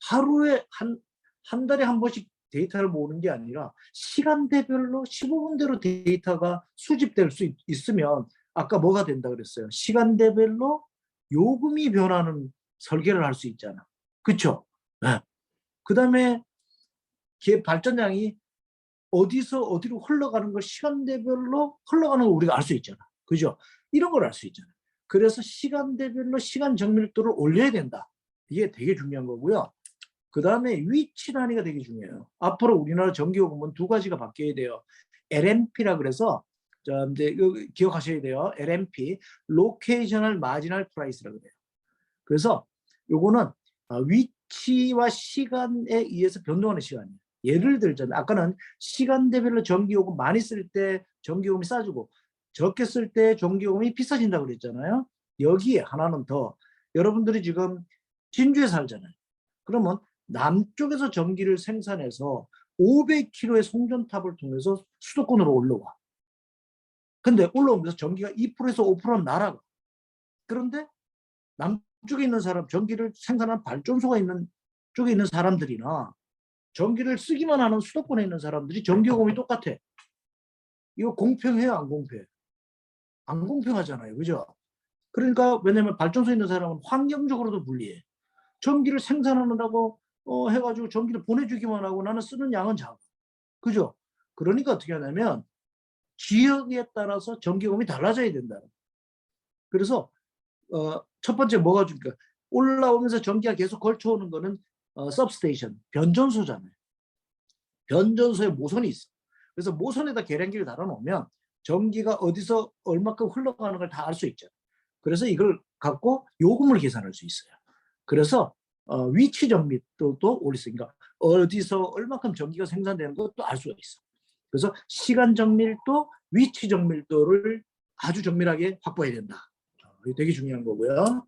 하루에 한 달에 한 번씩 데이터를 모으는 게 아니라 시간대별로 15분대로 데이터가 수집될 수 있으면 아까 뭐가 된다 그랬어요. 시간대별로 요금이 변하는 설계를 할 수 있잖아. 그렇죠? 네. 그다음에 발전량이 어디서 어디로 흘러가는 걸 시간대별로 흘러가는 걸 우리가 알 수 있잖아. 그죠? 이런 걸 알 수 있잖아. 그래서 시간대별로 시간 정밀도를 올려야 된다. 이게 되게 중요한 거고요. 그 다음에 위치 단위가 되게 중요해요. 앞으로 우리나라 전기요금은 두 가지가 바뀌어야 돼요. LMP라 그래서 이제 기억하셔야 돼요. LMP, Locational Marginal Price라고 그래요. 그래서 요거는 위치와 시간에 의해서 변동하는 시간이에요. 예를 들자면 아까는 시간대별로 전기요금 많이 쓸 때 전기요금이 싸지고 적게 쓸 때 전기요금이 비싸진다고 그랬잖아요. 여기에 하나는 더, 여러분들이 지금 진주에 살잖아요. 그러면 남쪽에서 전기를 생산해서 500km의 송전탑을 통해서 수도권으로 올라와. 근데 올라오면서 전기가 2%에서 5%는 날아가. 그런데 남쪽에 있는 사람, 전기를 생산하는 발전소가 있는 쪽에 있는 사람들이나 전기를 쓰기만 하는 수도권에 있는 사람들이 전기요금이 똑같아. 이거 공평해요, 안 공평해? 안 공평하잖아요, 그죠? 그러니까 왜냐면 발전소에 있는 사람은 환경적으로도 불리해. 전기를 생산하느라고 해가지고 전기를 보내주기만 하고 나는 쓰는 양은 작아. 그죠? 그러니까 어떻게 하냐면 지역에 따라서 전기요금이 달라져야 된다. 그래서 첫 번째 뭐가 줄까? 올라오면서 전기가 계속 걸쳐오는 거는 서브스테이션, 변전소잖아요. 변전소에 모선이 있어. 그래서 모선에다 계량기를 달아놓으면 전기가 어디서 얼마큼 흘러가는 걸 다 알 수 있죠. 그래서 이걸 갖고 요금을 계산할 수 있어요. 그래서 위치 정밀도도 올릴 수 있으니까 어디서 얼마큼 전기가 생산되는 것도 알 수가 있어. 그래서 시간 정밀도, 위치 정밀도를 아주 정밀하게 확보해야 된다. 이게 되게 중요한 거고요.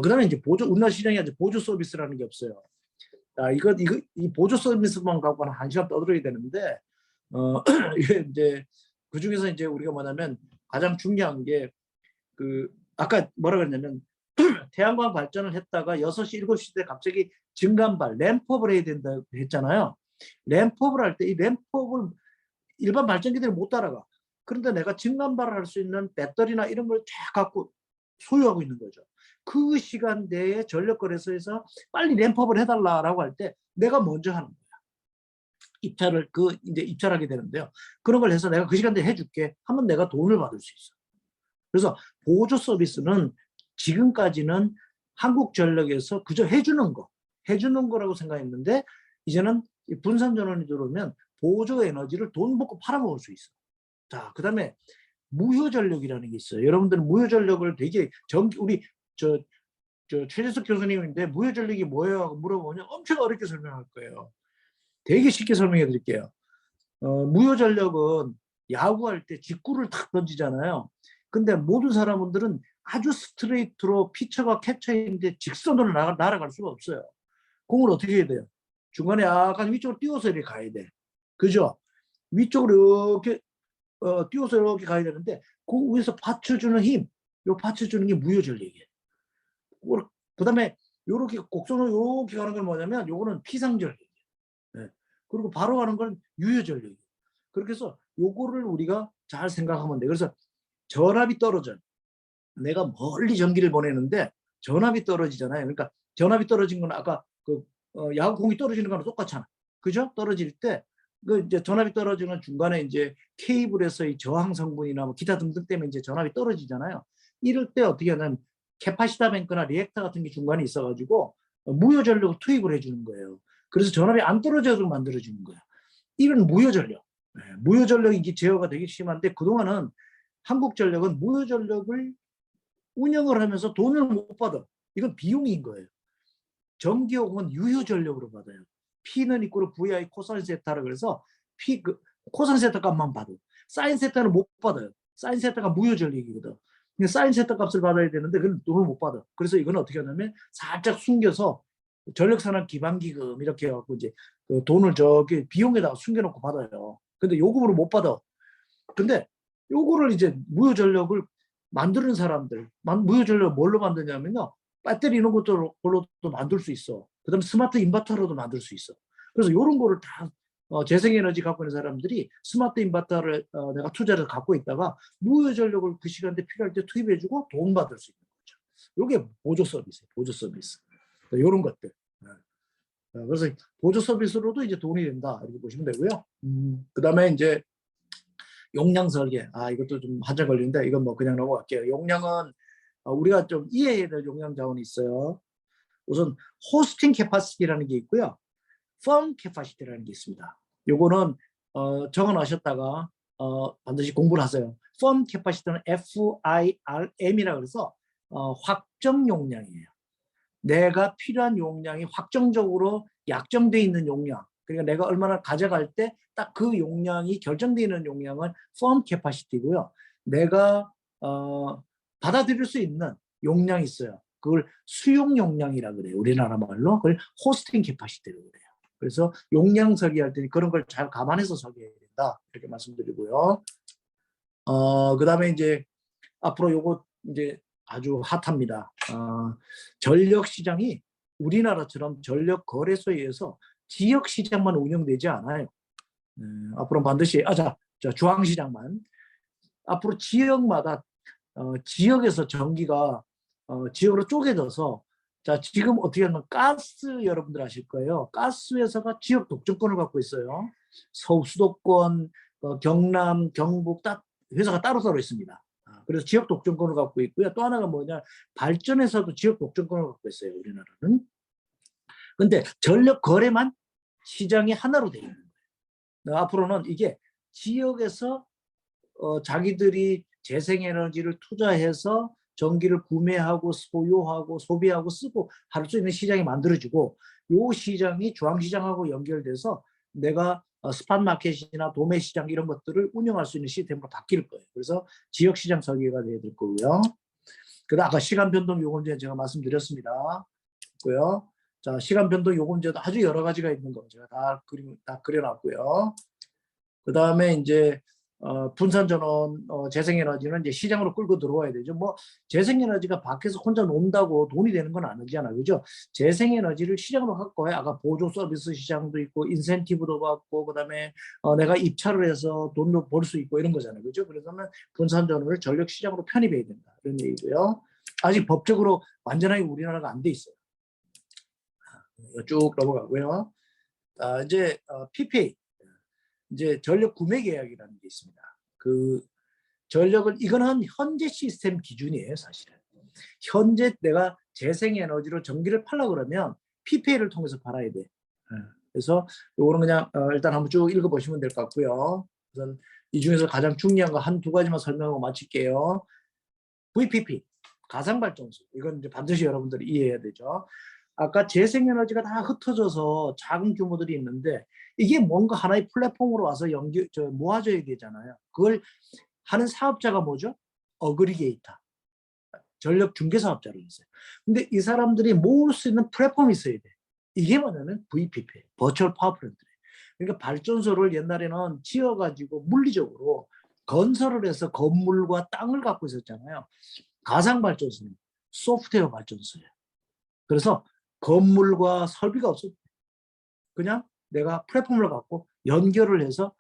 그다음에 이제 우리나라 시장에 아직 보조 서비스라는 게 없어요. 이 보조 서비스만 갖고 한 시간 떠들어야 되는데, 이게 이제 그 중에서 이제 우리가 뭐냐면 가장 중요한 게 아까 뭐라 그랬냐면 태양광 발전을 했다가 6시, 7시 때 갑자기 증간발, 램프업을 해야 된다고 했잖아요. 램프업을 할 때 이 램프업을 일반 발전기들이 못 따라가. 그런데 내가 증간발을 할 수 있는 배터리나 이런 걸 쫙 갖고 소유하고 있는 거죠. 그 시간대에 전력거래소에서 빨리 램프업을 해달라고 할 때 내가 먼저 하는 거야. 이제 입찰하게 되는데요. 그런 걸 해서 내가 그 시간대에 해줄게 하면 내가 돈을 받을 수 있어. 그래서 보조 서비스는 지금까지는 한국전력에서 그저 해주는 거라고 생각했는데, 이제는 분산전원이 들어오면 보조 에너지를 돈 받고 팔아먹을 수 있어. 자, 그 다음에 무효전력이라는 게 있어요. 여러분들은 무효전력을 되게 우리 최재석 교수님인데 무효전력이 뭐예요? 하고 물어보면 엄청 어렵게 설명할 거예요. 되게 쉽게 설명해 드릴게요. 무효전력은 야구할 때 직구를 탁 던지잖아요. 근데 모든 사람들은 아주 스트레이트로 피처가 캐쳐인데 직선으로 날아갈 수가 없어요. 공을 어떻게 해야 돼요? 중간에 약간 위쪽으로 띄워서 이렇게 가야 돼. 그죠? 위쪽으로 이렇게 띄워서 이렇게 가야 되는데 그 위에서 받쳐주는 힘, 요 받쳐주는 게 무효전력이에요. 그 다음에 요렇게 곡선으로 이렇게 가는 건 뭐냐면 요거는 피상전력이에요. 네. 그리고 바로 가는 건 유효전력이에요. 그렇게 해서 요거를 우리가 잘 생각하면 돼. 그래서 전압이 떨어져요. 내가 멀리 전기를 보내는데 전압이 떨어지잖아요. 그러니까 전압이 떨어진 건 아까 야구공이 떨어지는 거랑 똑같잖아. 그죠? 떨어질 때 이제 전압이 떨어지는 중간에 이제 케이블에서의 저항 성분이나 뭐 기타 등등 때문에 이제 전압이 떨어지잖아요. 이럴 때 어떻게 하냐면 캐파시터 뱅크나 리액터 같은 게 중간에 있어가지고 무효 전력을 투입을 해주는 거예요. 그래서 전압이 안 떨어져도 만들어지는 거예요. 이런 무효 전력. 무효 전력이 제어가 되게 심한데 그동안은 한국전력은 무효전력을 운영을 하면서 돈을 못 받아. 이건 비용인 거예요. 전기요금은 유효전력으로 받아요. P는 이꼬르 VI 코사인 세타라 그래서 P 코사인 세타 값만 받아. 사인 세타를 못 받아요. 사인 세타가 무효전력이거든. 사인 세타 값을 받아야 되는데 그건 돈을 못 받아. 그래서 이건 어떻게 하냐면 살짝 숨겨서 전력산업 기반기금 이렇게 해갖고 이제 그 돈을 저기 비용에다가 숨겨놓고 받아요. 근데 요금으로 못 받아. 근데 요거를 이제 무효전력을 만드는 사람들, 무효전력을 뭘로 만드냐면요. 배터리 이런 것들로도 만들 수 있어. 그 다음에 스마트 인버터로도 만들 수 있어. 그래서 이런 거를 다 재생에너지 갖고 있는 사람들이 스마트 인버터를 내가 투자를 갖고 있다가 무효전력을 그 시간대 필요할 때 투입해주고 돈 받을 수 있는 거죠. 이게 보조 서비스예요. 보조 서비스. 이런 것들. 그래서 보조 서비스로도 이제 돈이 된다. 이렇게 보시면 되고요. 그 다음에 이제 용량 설계. 이것도 좀 한참 걸리는데 이건 뭐 그냥 넘어갈게요. 용량은 우리가 좀 이해해야 될 용량 자원이 있어요. 우선 호스팅 캐파시티라는 게 있고요. 펌 캐파시티라는 게 있습니다. 요거는 적어놓으셨다가 반드시 공부를 하세요. 펌 캐파시티는 FIRM이라 그래서 확정 용량이에요. 내가 필요한 용량이 확정적으로 약정되어 있는 용량. 그러니까 내가 얼마나 가져갈 때 딱 그 용량이 결정되어 있는 용량은 펌 캐파시티고요. 내가 받아들일 수 있는 용량이 있어요. 그걸 수용 용량이라 그래요. 우리나라 말로 그걸 호스팅 캐파시티라고 그래요. 그래서 용량 설계할 때 그런 걸 잘 감안해서 설계해야 된다. 이렇게 말씀드리고요. 그 다음에 이제 앞으로 요거 이제 아주 핫합니다. 전력 시장이 우리나라처럼 전력 거래소에 의해서 지역 시장만 운영되지 않아요. 앞으로 반드시 중앙 시장만 앞으로 지역마다 지역에서 전기가 지역으로 쪼개져서 지금 어떻게 하면 가스 여러분들 아실 거예요. 가스 회사가 지역 독점권을 갖고 있어요. 서울 수도권, 경남, 경북 회사가 따로따로 있습니다. 그래서 지역 독점권을 갖고 있고요. 또 하나가 뭐냐, 발전에서도 지역 독점권을 갖고 있어요. 우리나라는. 근데 전력 거래만 시장이 하나로 되어 있는 거예요. 앞으로는 이게 지역에서 자기들이 재생에너지를 투자해서 전기를 구매하고 소유하고 소비하고 쓰고 할 수 있는 시장이 만들어지고, 이 시장이 중앙시장하고 연결돼서 내가 스팟마켓이나 도매시장 이런 것들을 운영할 수 있는 시스템으로 바뀔 거예요. 그래서 지역시장 설계가 돼야 될 거고요. 그다음 아까 시간 변동 요금제 제가 말씀드렸습니다. 고요. 자, 시간 변동 요금제도 아주 여러 가지가 있는 거 제가 다 그려놨고요. 그 다음에 이제 분산전원 재생에너지는 이제 시장으로 끌고 들어와야 되죠. 뭐 재생에너지가 밖에서 혼자 논다고 돈이 되는 건 아니잖아요, 그죠? 재생에너지를 시장으로 갖고 와야 아까 보조 서비스 시장도 있고 인센티브도 받고 그다음에 내가 입찰을 해서 돈도 벌 수 있고 이런 거잖아요, 그죠? 그래서 분산전원을 전력 시장으로 편입해야 된다 이런 얘기고요. 아직 법적으로 완전하게 우리나라가 안 돼 있어요. 쭉 넘어가고요. 이제 PPA. 이제 전력 구매 계약이라는 게 있습니다. 그 전력을 이거는 현재 시스템 기준이에요, 사실은. 현재 내가 재생에너지로 전기를 팔라 그러면 PPA를 통해서 팔아야 돼. 그래서 이거는 그냥 일단 한번 쭉 읽어보시면 될 것 같고요. 우선 이 중에서 가장 중요한 거 한두 가지만 설명하고 마칠게요. VPP, 가상발전소. 이건 이제 반드시 여러분들이 이해해야 되죠. 아까 재생에너지가 다 흩어져서 작은 규모들이 있는데 이게 뭔가 하나의 플랫폼으로 와서 모아져야 되잖아요. 그걸 하는 사업자가 뭐죠? 어그리게이터. 전력 중개사업자로 있어요. 근데 이 사람들이 모을 수 있는 플랫폼이 있어야 돼. 이게 뭐냐면 VPP, 버추얼 파워 플랜트. 그러니까 발전소를 옛날에는 지어가지고 물리적으로 건설을 해서 건물과 땅을 갖고 있었잖아요. 가상발전소는 소프트웨어 발전소예요. 그래서 건물과 설비가 없어요. 그냥 내가 플랫폼을 갖고 연결을 해서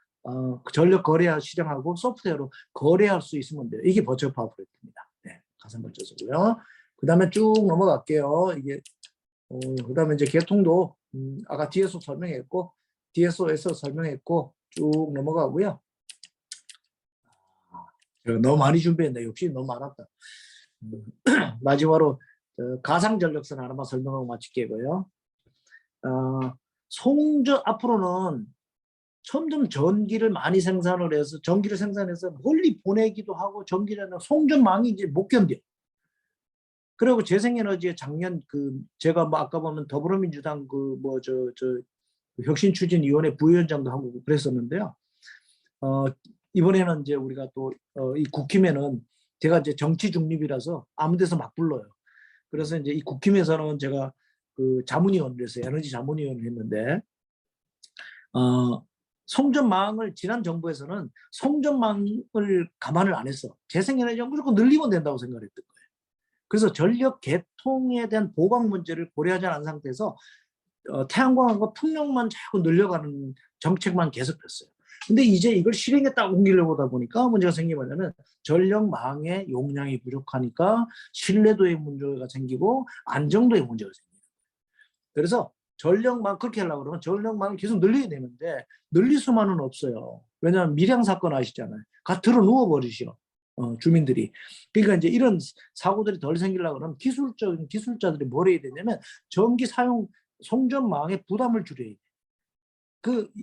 전력 거래 시장하고 소프트웨어로 거래할 수 있으면 돼요. 이게 버추얼 파워 플랜트입니다. 네, 가상발전소고요. 그 다음에 쭉 넘어갈게요. 이게 그 다음에 이제 개통도 아까 DSO 설명했고 DSO에서 설명했고 쭉 넘어가고요. 제가 너무 많이 준비했네. 역시 너무 많았다. 마지막으로 가상전력선 하나만 설명하고 마칠게요. 앞으로는 점점 전기를 많이 생산을 해서 전기를 생산해서 멀리 보내기도 하고 전기라는 송전망이 이제 못 견뎌. 그리고 재생에너지에 작년 제가 뭐 아까 보면 더불어민주당 혁신추진위원회 부위원장도 하고 그랬었는데요. 이번에는 이제 우리가 또 이 국힘에는 제가 이제 정치 중립이라서 아무 데서 막 불러요. 그래서 이제 이 국힘에서는 제가 자문위원을 해서 에너지 자문위원을 했는데 송전망을 지난 정부에서는 송전망을 감안을 안 했어. 재생에너지가 무조건 늘리면 된다고 생각을 했던 거예요. 그래서 전력 개통에 대한 보강 문제를 고려하지 않은 상태에서 태양광과 풍력만 자꾸 늘려가는 정책만 계속됐어요. 근데 이제 이걸 실행에 딱 옮기려고 하다 보니까 문제가 생기면 전력망의 용량이 부족하니까 신뢰도의 문제가 생기고 안정도의 문제가 생겨요. 그래서 전력망 그렇게 하려고 그러면 전력망을 계속 늘려야 되는데 늘릴 수만은 없어요. 왜냐하면 밀양 사건 아시잖아요. 가 들어 누워버리시오. 주민들이. 그러니까 이제 이런 사고들이 덜 생기려고 그러면 기술적인 기술자들이 뭘 해야 되냐면 전기 사용 송전망의 부담을 줄여야 돼.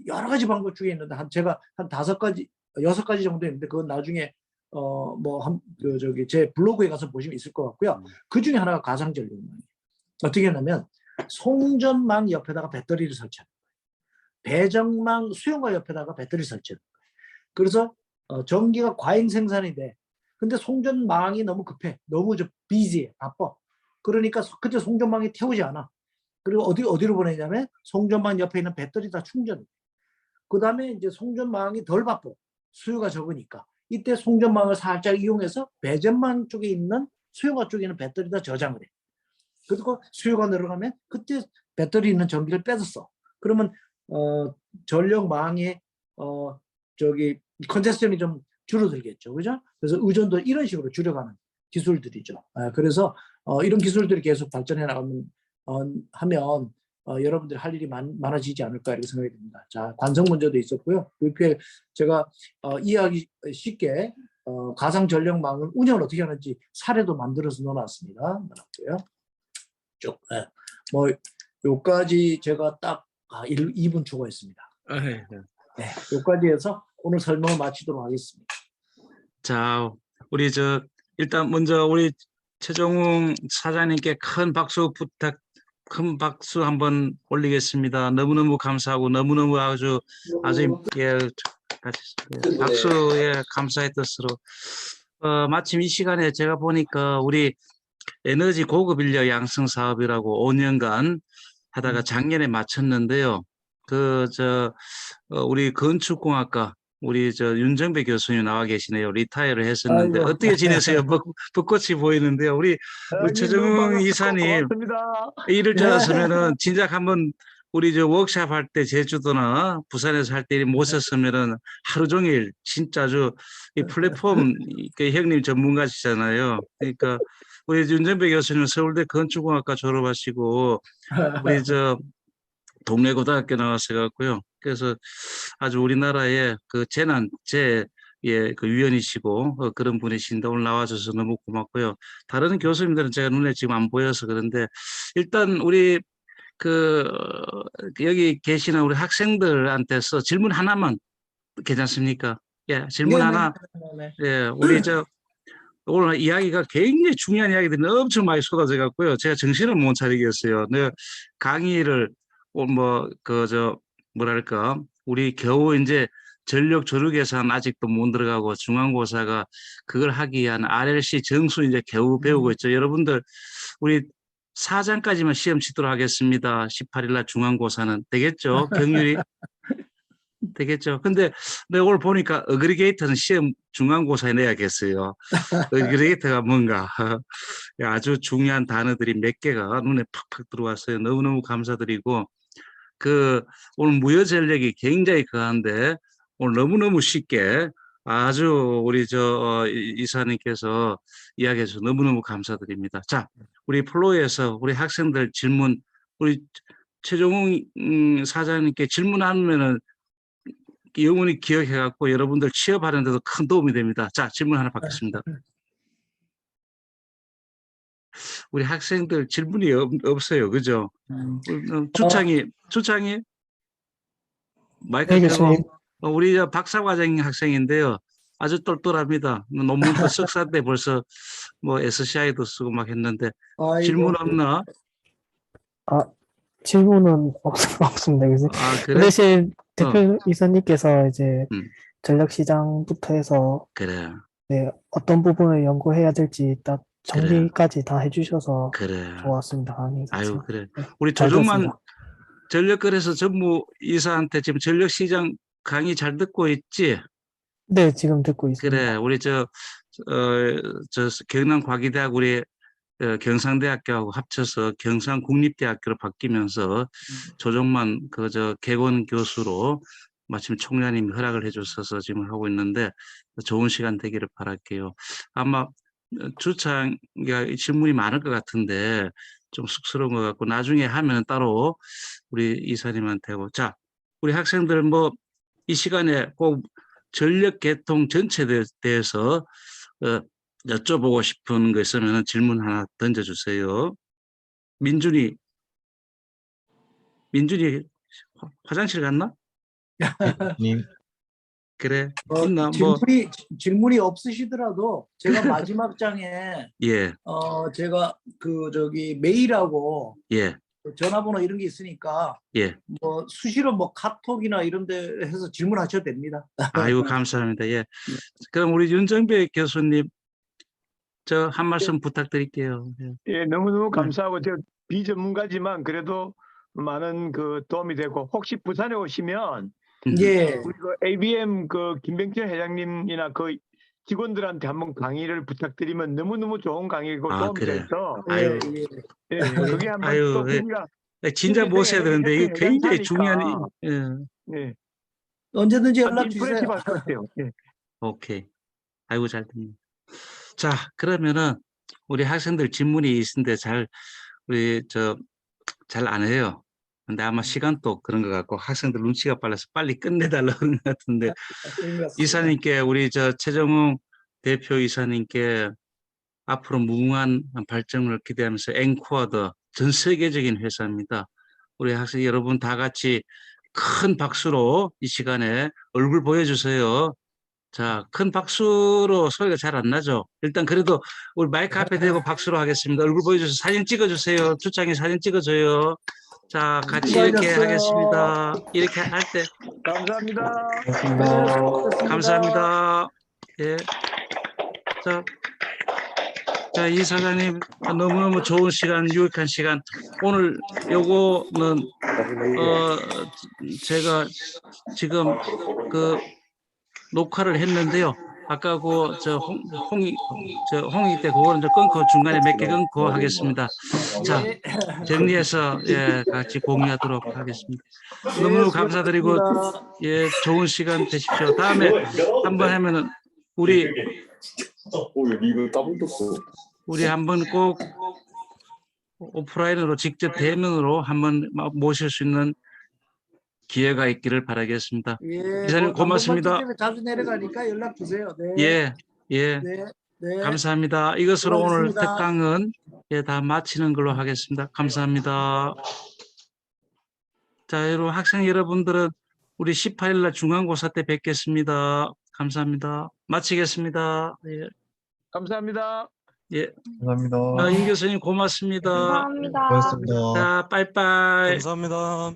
여러 가지 방법 중에 있는데 제가 한 5가지, 6가지 정도 있는데 그건 나중에 제 블로그에 가서 보시면 있을 것 같고요. 그 중에 하나가 가상전력망이에요. 어떻게 하냐면 송전망 옆에다가 배터리를 설치하는 거예요. 배정망 수용과 옆에다가 배터리를 설치하는 거예요. 그래서 전기가 과잉 생산이 돼. 근데 송전망이 너무 급해. 너무 비지해. 바빠. 그러니까 그때 송전망이 태우지 않아. 그리고 어디로 보내냐면 송전망 옆에 있는 배터리 다 충전해. 그 다음에 이제 송전망이 덜 바빠. 수요가 적으니까. 이때 송전망을 살짝 이용해서 배전망 쪽에 있는 수요가 쪽에 있는 배터리 다 저장을 해. 그리고 수요가 늘어가면 그때 배터리 있는 전기를 뺏었어. 그러면 전력망의 컨제스션이 좀 줄어들겠죠. 그죠? 그래서 의존도 이런 식으로 줄여가는 기술들이죠. 그래서 이런 기술들이 계속 발전해 나가면 하면 여러분들이 할 일이 많아지지 않을까 이렇게 생각이 듭니다. 자, 관성 문제도 있었고요. VPL 제가 이해하기 쉽게 가상 전력망을 운영을 어떻게 하는지 사례도 만들어서 넣어놨습니다. 넣어놨고요. 쭉. 뭐 요까지 제가 딱 2분 초과했습니다. 네, 요까지 해서 오늘 설명을 마치도록 하겠습니다. 자, 우리 일단 먼저 우리 최종웅 사장님께 큰 박수 한번 올리겠습니다. 너무너무 감사하고 너무너무 아주 박수에 감사의 뜻으로 마침 이 시간에 제가 보니까 우리 에너지 고급 인력 양성 사업이라고 5년간 하다가 작년에 마쳤는데요. 우리 건축공학과 우리 윤정배 교수님 나와 계시네요. 리타이어를 했었는데 아이고. 어떻게 지내세요? 벚꽃이 보이는데요. 우리 최정웅 이사님 이럴 줄 알았으면은 진작 한번 우리 워크샵 할 때 제주도나 부산에서 할 때 모셨으면은 하루 종일 진짜 아주 이 플랫폼 형님 전문가시잖아요. 그러니까 우리 윤정배 교수님 서울대 건축공학과 졸업하시고 우리 동네 고등학교 나와서 갖고요. 그래서 아주 우리나라의 그 위원이시고 그런 분이신데 오늘 나와줘서 너무 고맙고요. 다른 교수님들은 제가 눈에 지금 안 보여서 그런데 일단 우리 여기 계시는 우리 학생들한테서 질문 하나만 괜찮습니까? 예, 질문 하나. 예, 우리 오늘 이야기가 굉장히 중요한 이야기들이 엄청 많이 쏟아져 갖고요. 제가 정신을 못 차리겠어요. 내가 강의를 뭐랄까 우리 겨우 이제 전력 조류 계산 아직도 못 들어가고 중간고사가 그걸 하기 위한 RLC 정수 이제 겨우 배우고 있죠. 여러분들 우리 4장까지만 시험 치도록 하겠습니다. 18일 날 중간고사는 되겠죠? 경률이 되겠죠. 근데 내가 오늘 보니까 어그리게이터는 시험 중간고사에 내야겠어요. 어그리게이터가 뭔가 아주 중요한 단어들이 몇 개가 눈에 팍팍 들어왔어요. 너무너무 감사드리고 오늘 무효 전력이 굉장히 강한데 오늘 너무너무 쉽게 아주 우리 이사님께서 이야기해 주셔서 너무너무 감사드립니다. 자, 우리 플로우에서 우리 학생들 질문 우리 최종웅 사장님께 질문하면은 영원히 기억해 갖고 여러분들 취업하는 데도 큰 도움이 됩니다. 자, 질문 하나 받겠습니다. 우리 학생들 질문이 없어요. 그죠? 주창이 마이크 네, 켜고 교수님. 우리 저 박사과정 학생인데요. 아주 똘똘합니다. 논문도 석사 때 벌써 뭐 SCI도 쓰고 막 했는데 질문 아이고. 없나? 아, 질문은 없습니다, 교수님. 아, 그 그래? 대신 대표 이사님께서 이제 음, 전략시장부터 해서 그래, 네, 어떤 부분을 연구해야 될지 딱 그래, 정리까지 다 해주셔서 그래. 좋았습니다, 강의 아유, 자체가. 그래. 네, 우리 잘 조정만 들었습니다. 전력거래소 전무이사한테 지금 전력시장 강의 잘 듣고 있지? 네, 지금 듣고 그래, 있습니다. 우리 저 경남과기대학 우리 경상대학교하고 합쳐서 경상국립대학교로 바뀌면서 조정만 개건 교수로 마침 총장님이 허락을 해주셔서 지금 하고 있는데 좋은 시간 되기를 바랄게요. 아마 주창 질문이 많을 것 같은데 좀 쑥스러운 것 같고 나중에 하면 따로 우리 이사님한테 하고 자 우리 학생들 뭐 이 시간에 꼭 전력 개통 전체에 대해서 여쭤보고 싶은 거 있으면 질문 하나 던져주세요. 민준이 화장실 갔나? 님, 그래 있나 뭐 질문이 없으시더라도 제가 마지막 장에 예, 제가 그 저기 메일하고 예, 전화번호 이런 게 있으니까 예. 뭐 수시로 뭐 카톡이나 이런 데 해서 질문하셔도 됩니다. 아이고 감사합니다. 예. 그럼 우리 윤정배 교수님 저 한 말씀 부탁드릴게요. 예. 예, 너무너무 감사하고 제가 비전문가지만 그래도 많은 그 도움이 되고 혹시 부산에 오시면 예. 우리 그 ABM 그 김병철 회장님이나 그 직원들한테 한번 강의를 부탁드리면 너무너무 좋은 강의고 아, 도움이 그래. 돼서 아유, 예. 예, 그게 한번 아유, 또 예. 우리가 진짜 모셔야 되는데 이게 굉장히 중요한 예. 예, 언제든지 연락 인프레시브 주세요. 할것 같아요. 예. 오케이. 아이고 잘 됩니다. 자, 그러면은 우리 학생들 질문이 있는데 우리 잘 안 해요. 근데 아마 시간도 그런 것 같고 학생들 눈치가 빨라서 빨리 끝내달라고 하는 것 같은데 이사님께 우리 최정웅 대표 이사님께 앞으로 무궁한 발전을 기대하면서 앵코어더 전 세계적인 회사입니다. 우리 학생 여러분 다 같이 큰 박수로 이 시간에 얼굴 보여주세요. 자, 큰 박수로 소리가 잘 안 나죠? 일단 그래도 우리 마이크 앞에 대고 박수로 하겠습니다. 얼굴 보여주세요. 사진 찍어주세요. 주창이 사진 찍어줘요. 자, 같이 이렇게 수고하셨어요. 하겠습니다. 이렇게 할 때 감사합니다. 감사합니다. 예. 자, 이사장님 너무너무 좋은 시간, 유익한 시간. 오늘 요거는 제가 지금 녹화를 했는데요. 아까 홍익 때 그거는 끊고 중간에 몇 개 끊고 하겠습니다. 자, 정리해서 같이 공유하도록 하겠습니다. 너무 감사드리고 예, 좋은 시간 되십시오. 다음에 한번 하면은 우리 한번 꼭 오프라인으로 직접 대면으로 한번 모실 수 있는 기회가 있기를 바라겠습니다. 예, 이사님 고맙습니다. 때문에 자주 내려가니까 연락 주세요. 네. 예. 네. 네. 감사합니다. 이것으로 오늘 수고하셨습니다. 특강은 다 마치는 걸로 하겠습니다. 감사합니다. 자, 여러분 학생 여러분들은 우리 18일 날 중간고사 때 뵙겠습니다. 감사합니다. 마치겠습니다. 예. 감사합니다. 예. 감사합니다. 임 교수님 고맙습니다. 감사합니다. 고맙습니다. 자, 빠이빠이. 감사합니다.